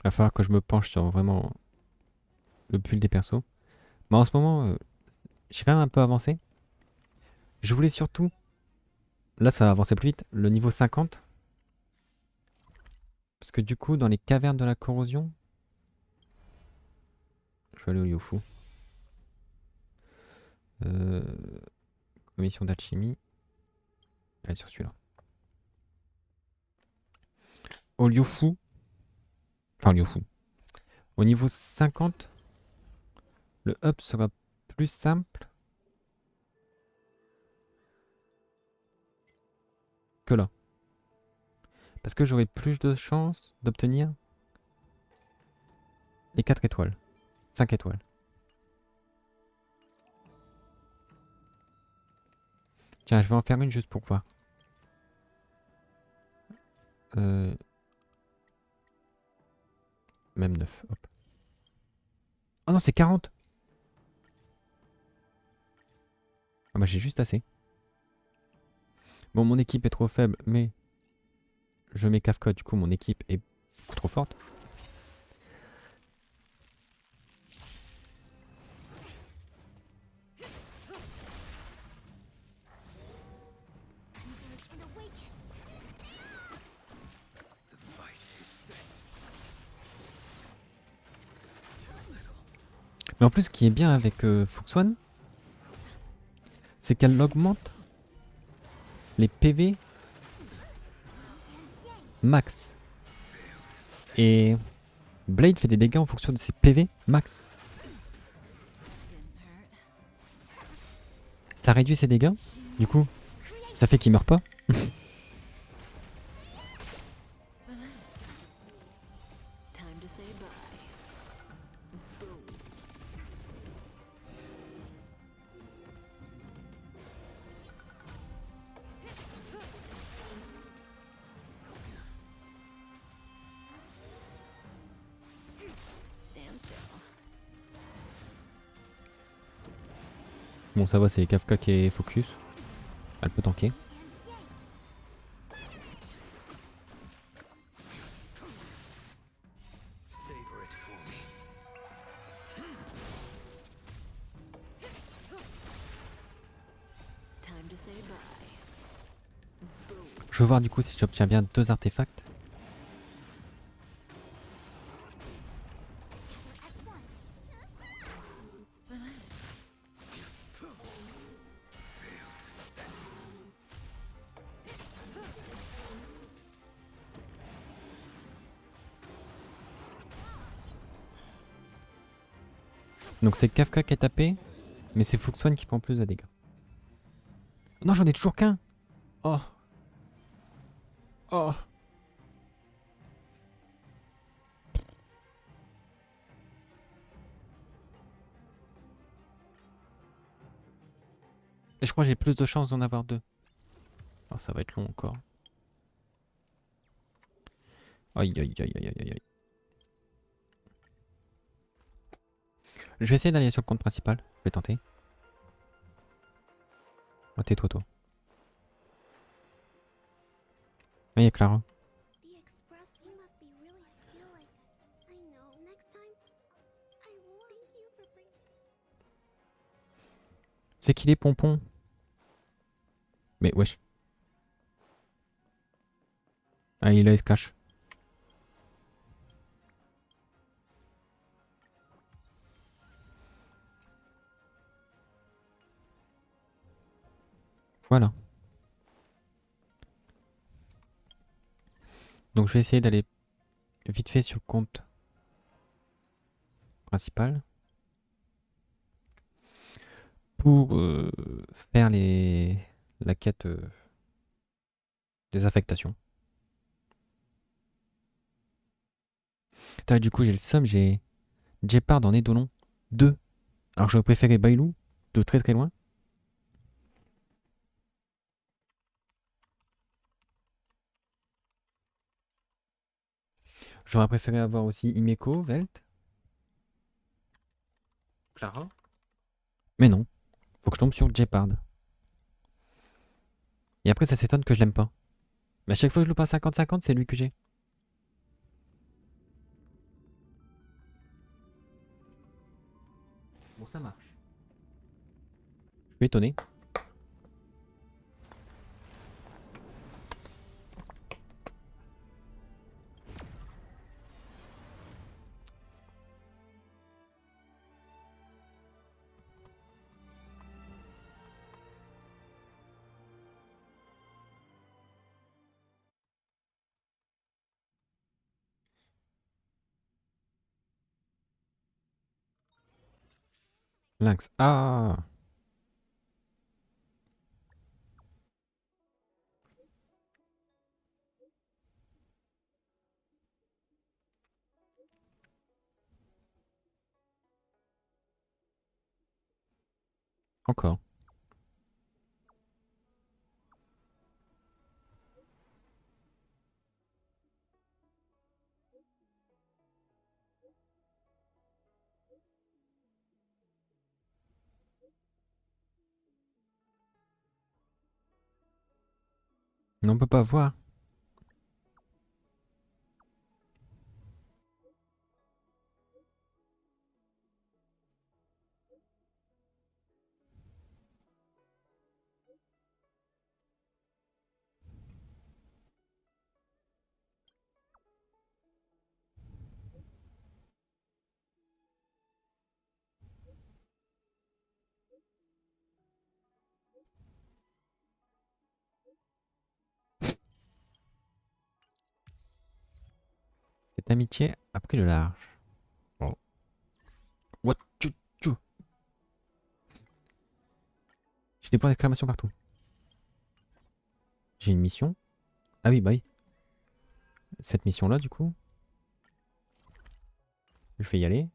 Va falloir que je me penche sur vraiment le build des persos. Mais en ce moment, j'ai quand même un peu avancé. Je voulais surtout, là ça va avancer plus vite, le niveau 50. Parce que du coup, dans les cavernes de la corrosion, je vais aller au Luofu. Commission d'alchimie. Elle est sur celui-là. Au Luofu. Enfin, Luofu. Au niveau 50, le up sera plus simple que là. Parce que j'aurai plus de chances d'obtenir les 4 étoiles. 5 étoiles. Tiens, je vais en faire une juste pour voir. Même 9. Hop. Oh non, c'est 40. Ah bah j'ai juste assez. Bon, mon équipe est trop faible, mais je mets Kafka, du coup mon équipe est beaucoup trop forte. Mais en plus, ce qui est bien avec Fuxwan, c'est qu'elle augmente les PV max. Et Blade fait des dégâts en fonction de ses PV max. Ça réduit ses dégâts, du coup, ça fait qu'il meurt pas. Bon, ça va, c'est Kafka qui est focus. Elle peut tanker. Je veux voir du coup si j'obtiens bien 2 artefacts. Donc c'est Kafka qui est tapé, mais c'est Fuxwan qui prend plus de dégâts. Non, j'en ai toujours qu'un. Oh. Oh. Et je crois que j'ai plus de chances d'en avoir 2. Alors ça va être long encore. Aïe aïe aïe aïe aïe aïe. Je vais essayer d'aller sur le compte principal. Je vais tenter. Oh, tais-toi, toi. Ah, il y a Clara. C'est qu'il est pompon. Mais wesh. Ah, il se cache. Voilà. Donc je vais essayer d'aller vite fait sur le compte principal pour faire la quête des affectations. Putain, du coup j'ai le somme, j'ai Jeopard en Édolon 2. Alors j'aurais préféré Bailou de très très loin. J'aurais préféré avoir aussi Imeko, Velt, Clara. Mais non, faut que je tombe sur Jeopard. Et après ça s'étonne que je l'aime pas. Mais à chaque fois que je loupe un 50-50, c'est lui que j'ai. Bon, ça marche. Je suis étonné. Lynx. Ah! Encore. Mais on peut pas voir. Cette amitié a pris le large. Oh. What? Tchou. J'ai des points d'exclamation partout. J'ai une mission. Ah oui, bah oui. Cette mission-là, du coup. Je vais y aller.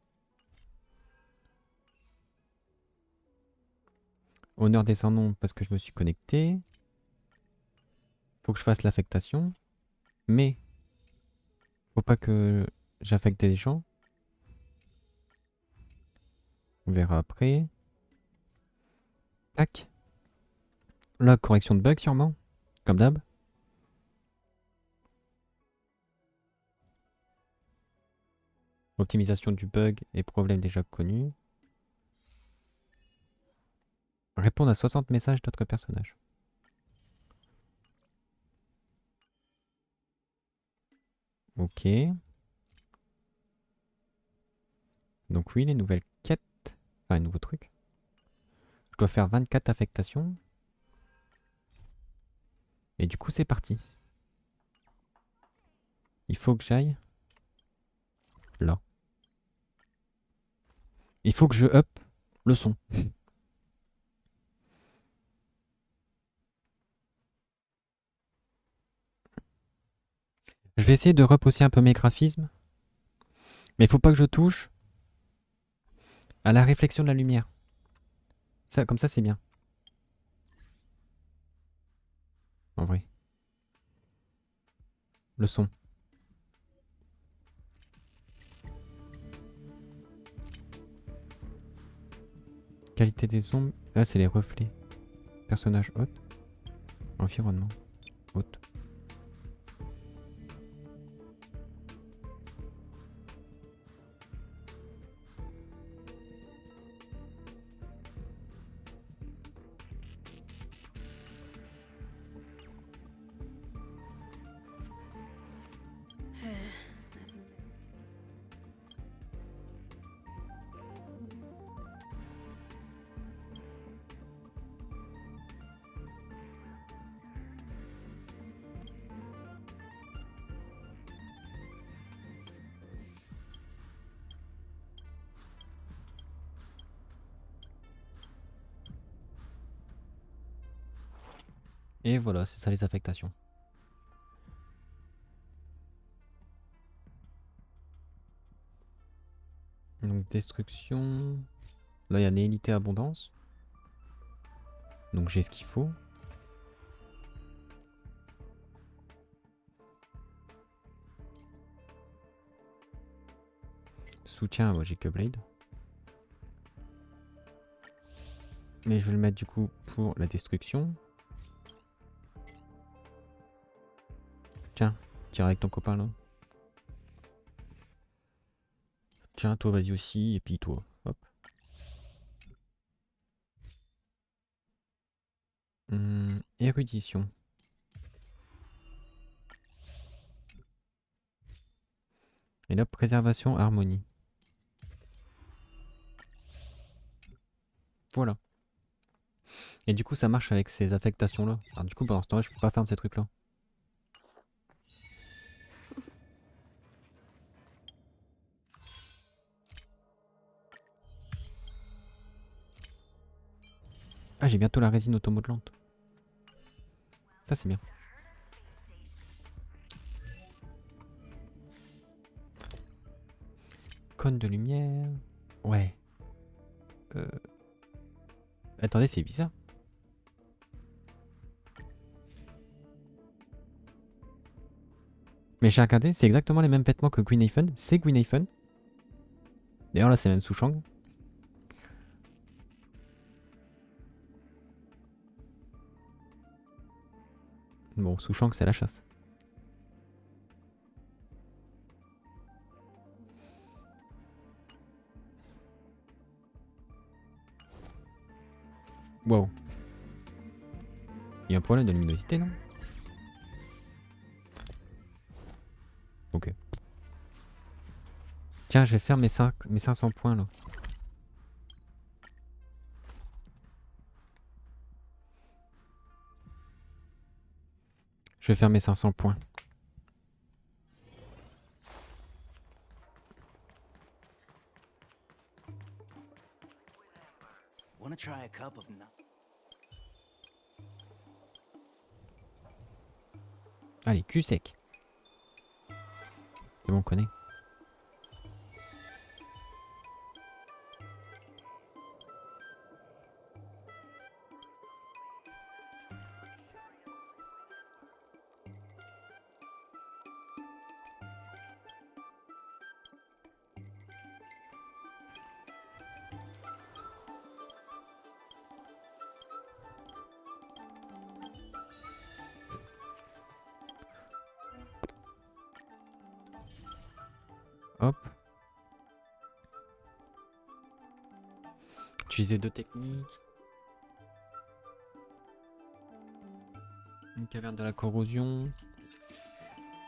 Honneur des sans-noms parce que je me suis connecté. Faut que je fasse l'affectation. Mais faut pas que j'affecte des gens. On verra après. Tac. Là, correction de bug sûrement. Comme d'hab. Optimisation du bug et problèmes déjà connus. Répondre à 60 messages d'autres personnages. Ok. Donc oui, les nouvelles quêtes. Enfin, un nouveau truc. Je dois faire 24 affectations. Et du coup, c'est parti. Il faut que j'aille là. Il faut que je up le son. Je vais essayer de repousser un peu mes graphismes. Mais il faut pas que je touche à la réflexion de la lumière. Ça, comme ça, c'est bien. En vrai. Le son. Qualité des ombres. Là, c'est les reflets. Personnage hôte. Environnement. Hôte. Et voilà, c'est ça les affectations. Donc destruction. Là, il y a nécessité abondance. Donc j'ai ce qu'il faut. Soutien, moi j'ai que Blade. Mais je vais le mettre du coup pour la destruction. Tiens, tire avec ton copain là. Tiens, toi vas-y aussi, et puis toi. Hop. Érudition. Et là, préservation, harmonie. Voilà. Et du coup, ça marche avec ces affectations-là. Alors du coup, pendant ce temps-là, je peux pas faire ces trucs-là. Ah, j'ai bientôt la résine automodelante. Ça, c'est bien. Cône de lumière. Ouais. Attendez, c'est bizarre. Mais j'ai regardé, c'est exactement les mêmes vêtements que Gwynhaven. C'est Gwynhaven. D'ailleurs, là, c'est même Souchang. Bon, Souchang, c'est la chasse. Wow. Il y a un problème de luminosité, non? Ok. Tiens, je vais faire mes 500 points, là. Je vais faire mes 500 points. Wanna try a cup of Allez, cul sec. C'est bon, on connaît. Hop. Utiliser 2 techniques. Une caverne de la corrosion.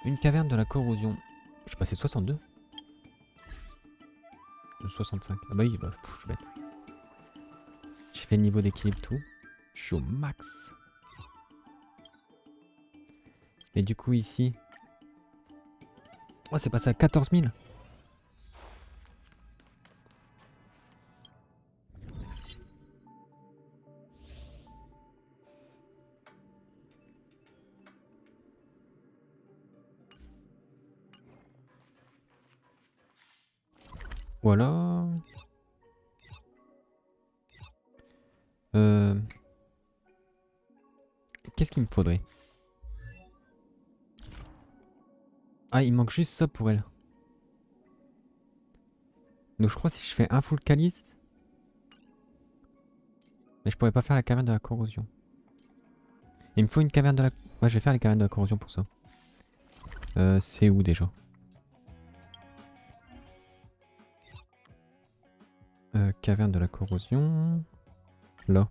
Une caverne de la corrosion. Je suis passé 62. De 65. Ah bah oui, bah, je suis bête. Je fais le niveau d'équilibre tout. Je suis au max. Et du coup ici. Oh, c'est passé à 14 000. Voilà. Qu'est-ce qu'il me faudrait? Ah, il manque juste ça pour elle. Donc je crois que si je fais un full calice. Mais je pourrais pas faire la caverne de la corrosion. Il me faut une caverne de la... Ouais, je vais faire les cavernes de la corrosion pour ça. C'est où déjà? Caverne de la corrosion... Là.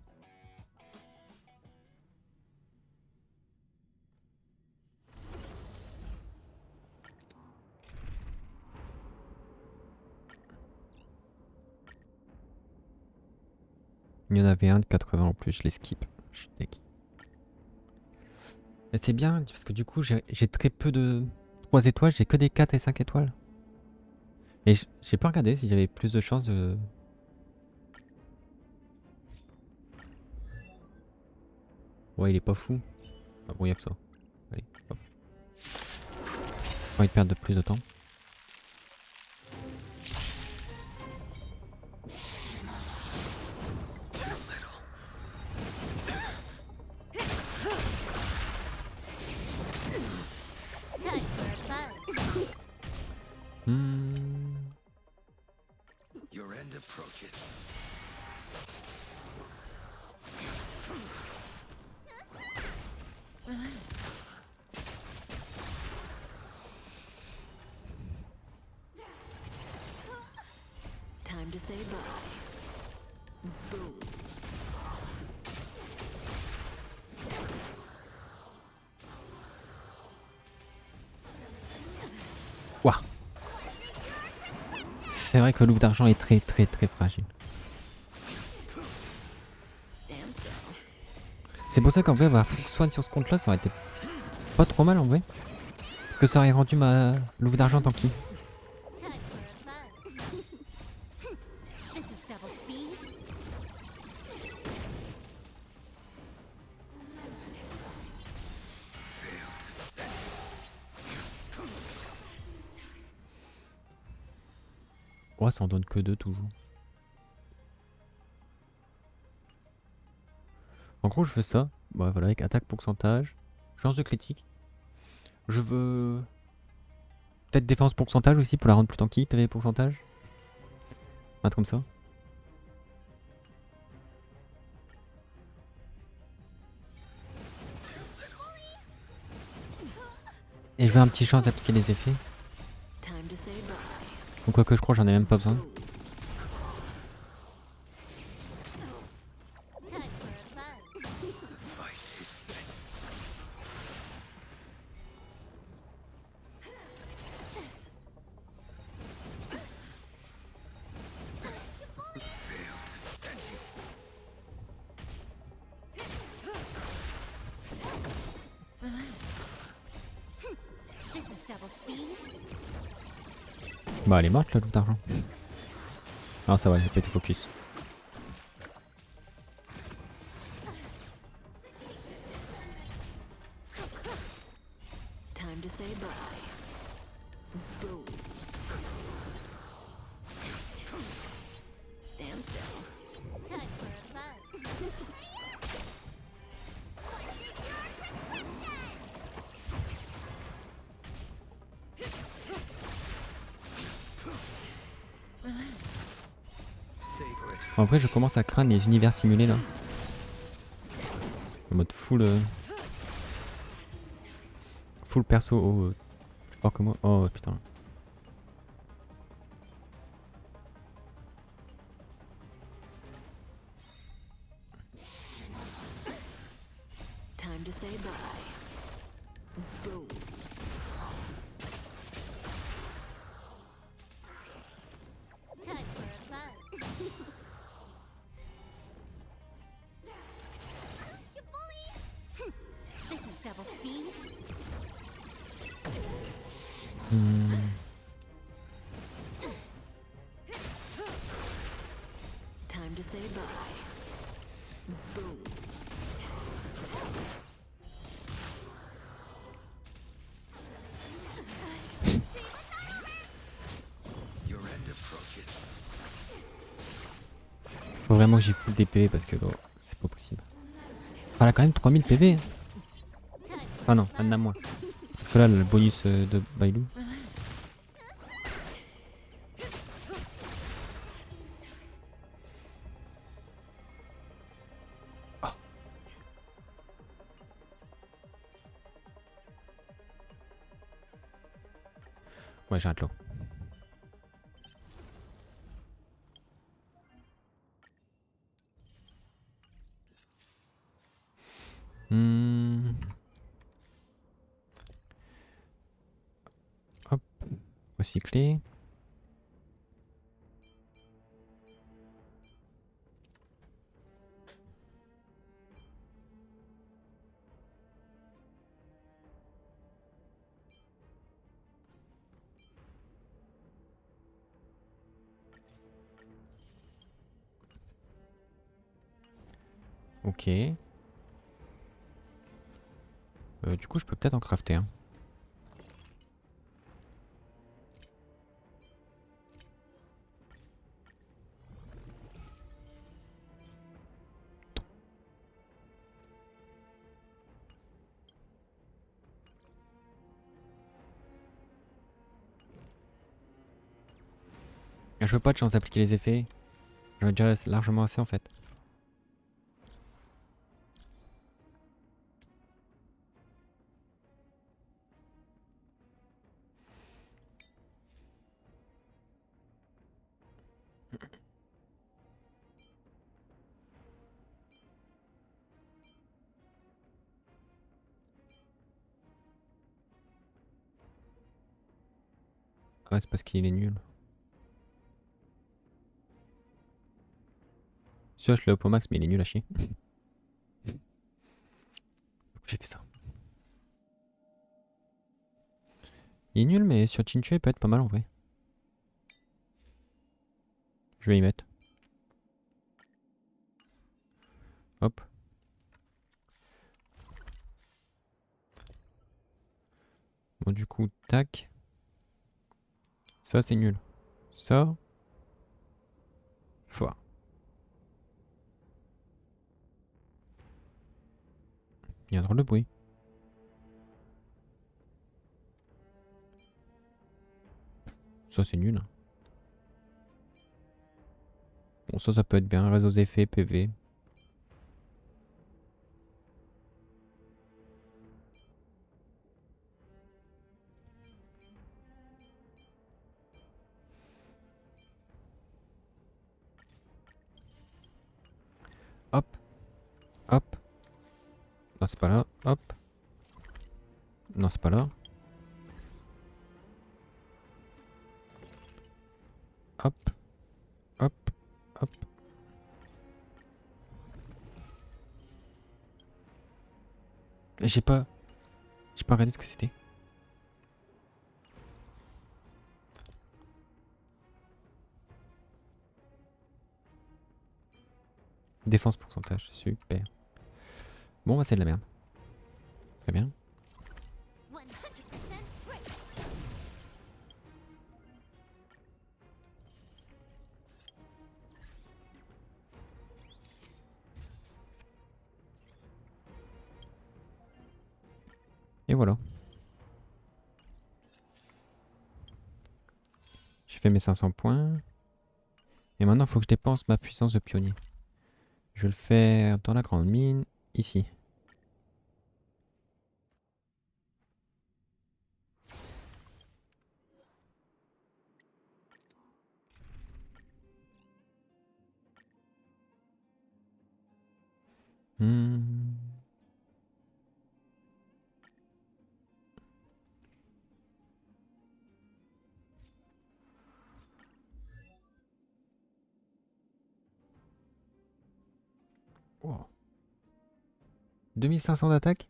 Il y en avait un de 80 en plus, je les skip. Je suis deg. Et c'est bien, parce que du coup, j'ai très peu de 3 étoiles, j'ai que des 4 et 5 étoiles. Et j'ai pas regardé si j'avais plus de chances de... Ouais, il est pas fou. Ah bon, y'a que ça. Allez, hop. Pas envie de perdre plus de temps. Your end approaches. Time to say bye. Boom. C'est vrai que le loup d'argent est très fragile. C'est pour ça qu'en vrai, avoir soin sur ce compte-là, ça aurait été pas trop mal en vrai. Parce que ça aurait rendu ma loup d'argent tanky. Ouais, ça en donne que 2 toujours. En gros, je fais ça. Bah voilà, avec attaque pourcentage, chance de critique. Je veux peut-être défense pourcentage aussi pour la rendre plus tanky, PV pourcentage. Un truc comme ça. Et je veux un petit chance d'appliquer les effets. Ou quoi que je crois, j'en ai même pas besoin. Bah elle est morte la loupe d'argent. Non ça va, j'ai pas été focus. En vrai je commence à craindre les univers simulés là. En mode full full perso. Oh, plus fort que moi. Oh putain. Faut vraiment que j'y foute des PV parce que oh, c'est pas possible. Enfin, elle a quand même 3000 PV. Hein. Ah non, elle en a moins. Parce que là, le bonus de Bailou. Oh. Ouais, j'ai un lot. Hop, recycler. Ok. Du coup, je peux peut-être en crafter un. Je veux pas de chance d'appliquer les effets. J'en ai déjà largement assez en fait. Ouais, c'est parce qu'il est nul. Celui-là, je l'ai up au max, mais il est nul à chier. Pourquoi j'ai fait ça? Il est nul, mais sur Tingyun, il peut être pas mal en vrai. Je vais y mettre. Hop. Bon, du coup, tac. Ça, c'est nul. Ça. Foire. Il y a un drôle de bruit. Ça, c'est nul. Bon, ça peut être bien. Réseaux effets, PV. Hop. Hop. Non, c'est pas là. Hop. Non, c'est pas là. Hop. Hop. Hop. J'ai pas regardé ce que c'était. Défense pourcentage, super. Bon, bah c'est de la merde. Très bien. Et voilà. J'ai fait mes 500 points. Et maintenant, il faut que je dépense ma puissance de pionnier. Je vais le faire dans la grande mine, ici. Wow. 2500 d'attaque,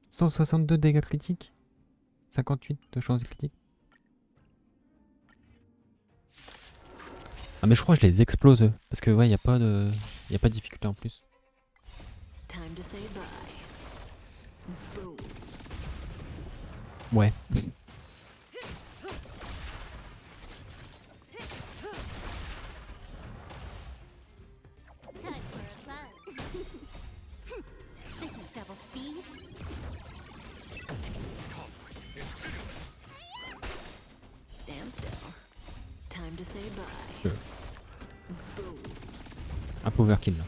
162 dégâts critiques, 58 de chance critique. Ah mais je crois que je les explose eux, parce que ouais, y a pas de difficulté en plus. Ouais. Un peu overkill là.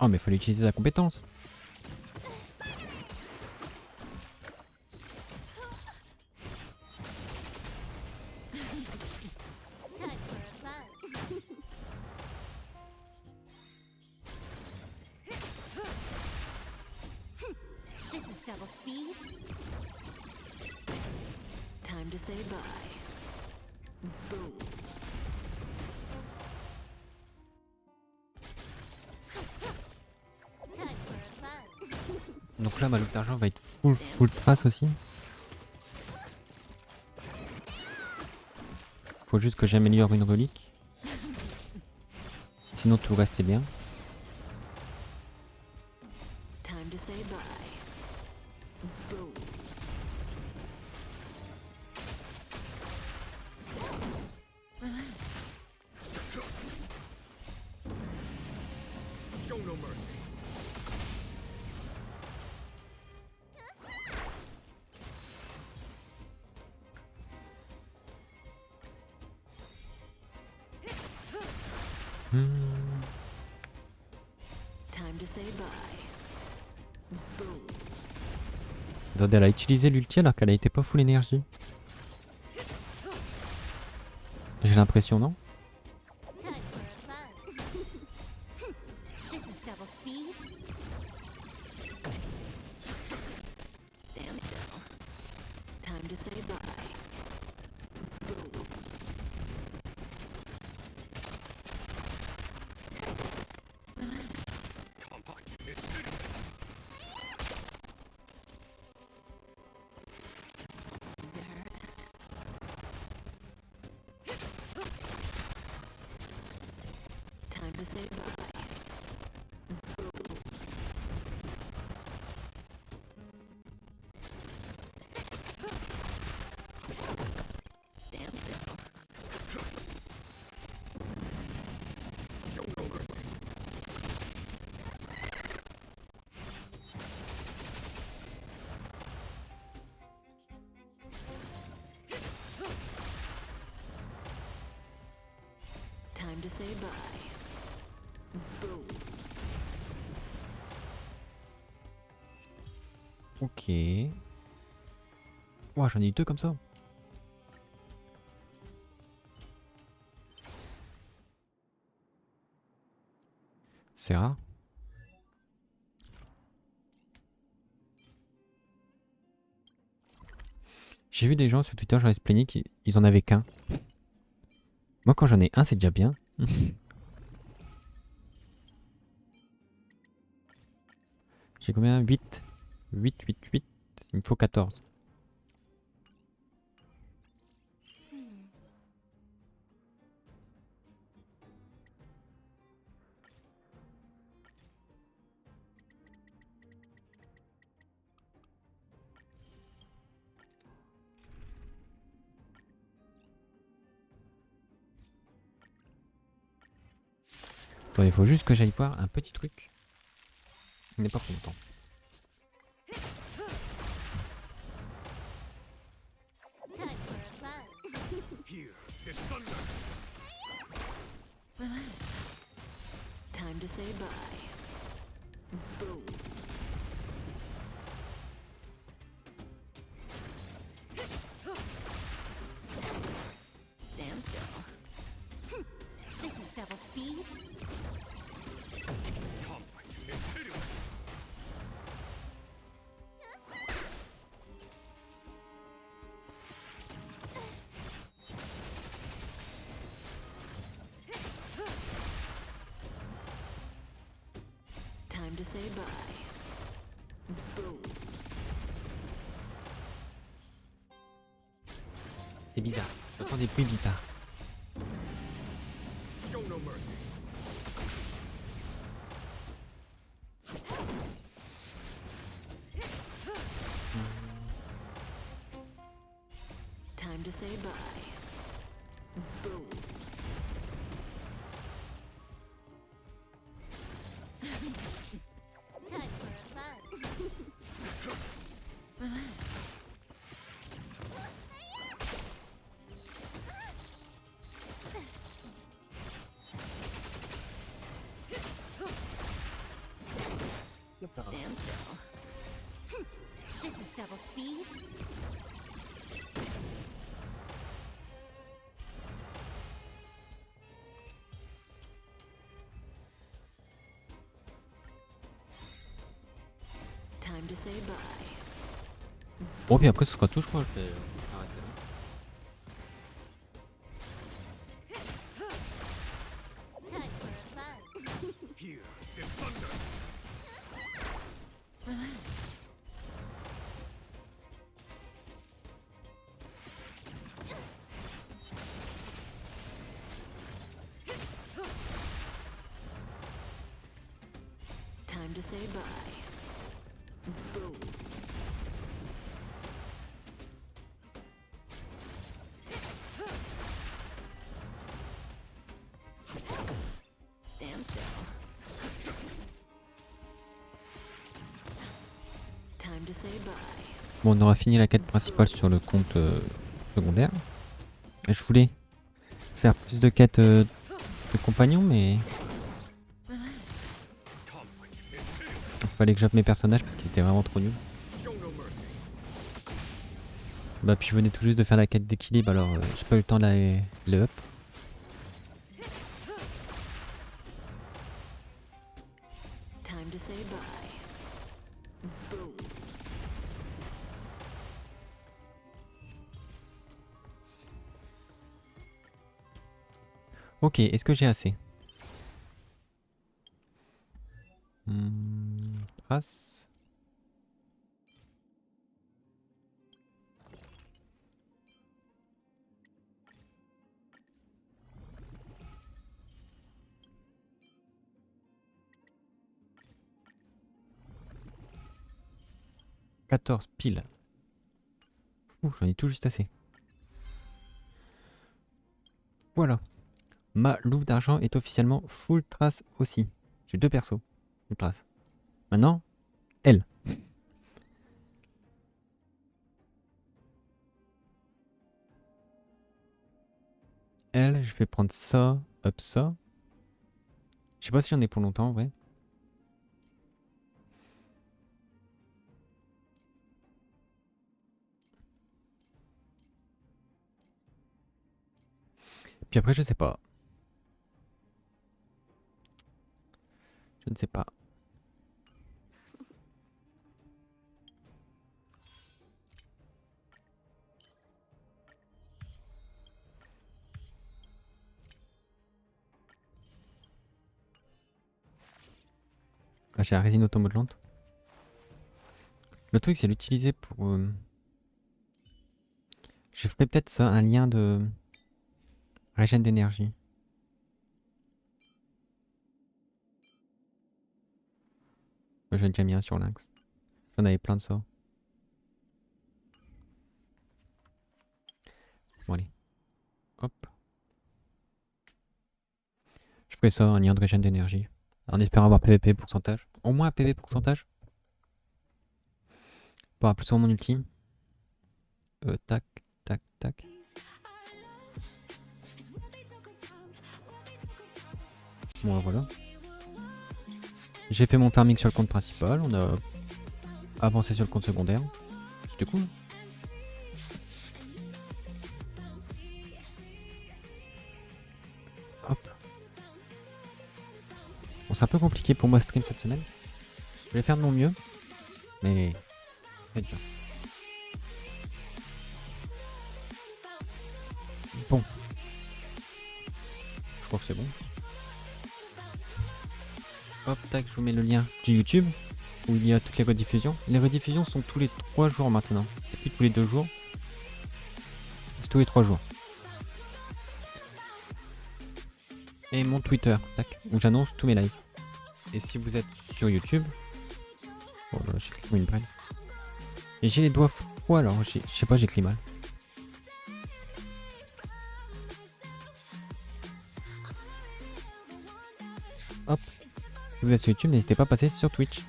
Oh mais fallait utiliser la compétence. Donc là ma loot d'argent va être full trace aussi. Faut juste que j'améliore une relique. Sinon tout reste bien. Attendez, elle a utilisé l'ulti alors qu'elle a été pas full énergie. J'ai l'impression, non? Time to say bye. Boom. Time to say bye. Stand still. Time to say bye. Boom. Ok. Ouah, j'en ai eu 2 comme ça. C'est rare. J'ai vu des gens sur Twitter, genre ils se plaignaient qu'ils en avaient qu'un. Moi quand j'en ai un, c'est déjà bien. J'ai combien? 8. 8. Il me faut 14. Attends, il faut juste que j'aille voir un petit truc. Il n'est pas pour longtemps. Time to say bye. Boom. Stand still. This is double speed. Time to say bye. Boom. C'est bizarre. J'entends des bruits bizarres. Show no mercy. Time to say bye. Boom. Time for a fun. Relax. Stand still. This is double speed. Time to say bye. Bon, puis après ce sera tout, je crois. Je vais arrêter là. Time for a fun. Here is thunder. Relax. Time to say bye. Boom. Stand still. Time to say bye. Bon, on aura fini la quête principale sur le compte secondaire. Et je voulais faire plus de quêtes de compagnons, mais il fallait que j'up mes personnages parce qu'ils étaient vraiment trop nuls. Bah puis je venais tout juste de faire la quête d'équilibre, alors j'ai pas eu le temps de le up. Time to say bye. Boom. Ok, est-ce que j'ai assez? Trace. « 14 piles. Ouh, j'en ai tout juste assez. Voilà. Ma louve d'argent est officiellement full trace aussi. J'ai 2 persos. Full trace. Maintenant, elle. Elle, je vais prendre ça, hop ça. Je sais pas si j'en ai pour longtemps en vrai. Puis après, je sais pas. Je ne sais pas. Là, j'ai la résine automodelante. Le truc, c'est l'utiliser pour... Je ferais peut-être ça, un lien de... régène d'énergie. J'en ai déjà mis un sur Lynx. J'en avais plein de ça. Bon allez. Hop. Je ferai ça, un lien de régène d'énergie. En espérant avoir PVP pourcentage. Au moins un PV pourcentage. Pour plus sur mon ultime. Tac, tac, tac. Bon voilà. J'ai fait mon farming sur le compte principal. On a avancé sur le compte secondaire. C'était cool. Hop. Bon, c'est un peu compliqué pour moi stream cette semaine. Je vais faire de mon mieux. Mais... c'est dur. Bon. Je crois que c'est bon. Hop, tac, je vous mets le lien du YouTube où il y a toutes les rediffusions. Les rediffusions sont tous les 3 jours maintenant. C'est plus tous les 2 jours. C'est tous les 3 jours. Et mon Twitter, tac, où j'annonce tous mes lives. Et si vous êtes sur YouTube... Oh là là, j'ai cliqué comme une brêle. Et j'ai les doigts froids alors, je sais pas, j'écris mal. Hop. Si vous êtes sur YouTube, n'hésitez pas à passer sur Twitch.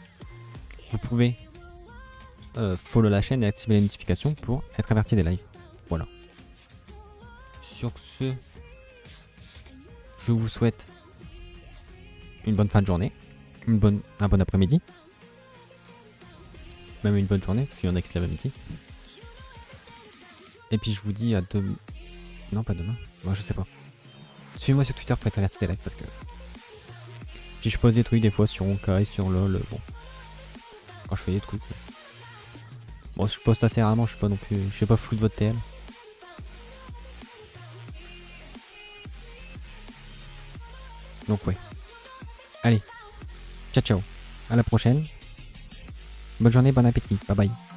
Vous pouvez follow la chaîne et activer les notifications pour être averti des lives. Voilà. Sur ce, je vous souhaite une bonne fin de journée, un bon après-midi, même une bonne journée, parce qu'il y en a qui se lèvent à midi. Et puis je vous dis à demain. Non, pas demain. Moi, je sais pas. Suivez-moi sur Twitter pour être averti des lives, parce que... Puis je pose des trucs des fois sur Honkai, sur LOL, bon. Quand je fais des trucs. Bon, je poste assez rarement, je suis pas non plus... Je fais pas flou de votre TL. Donc ouais. Allez. Ciao ciao. À la prochaine. Bonne journée, bon appétit. Bye bye.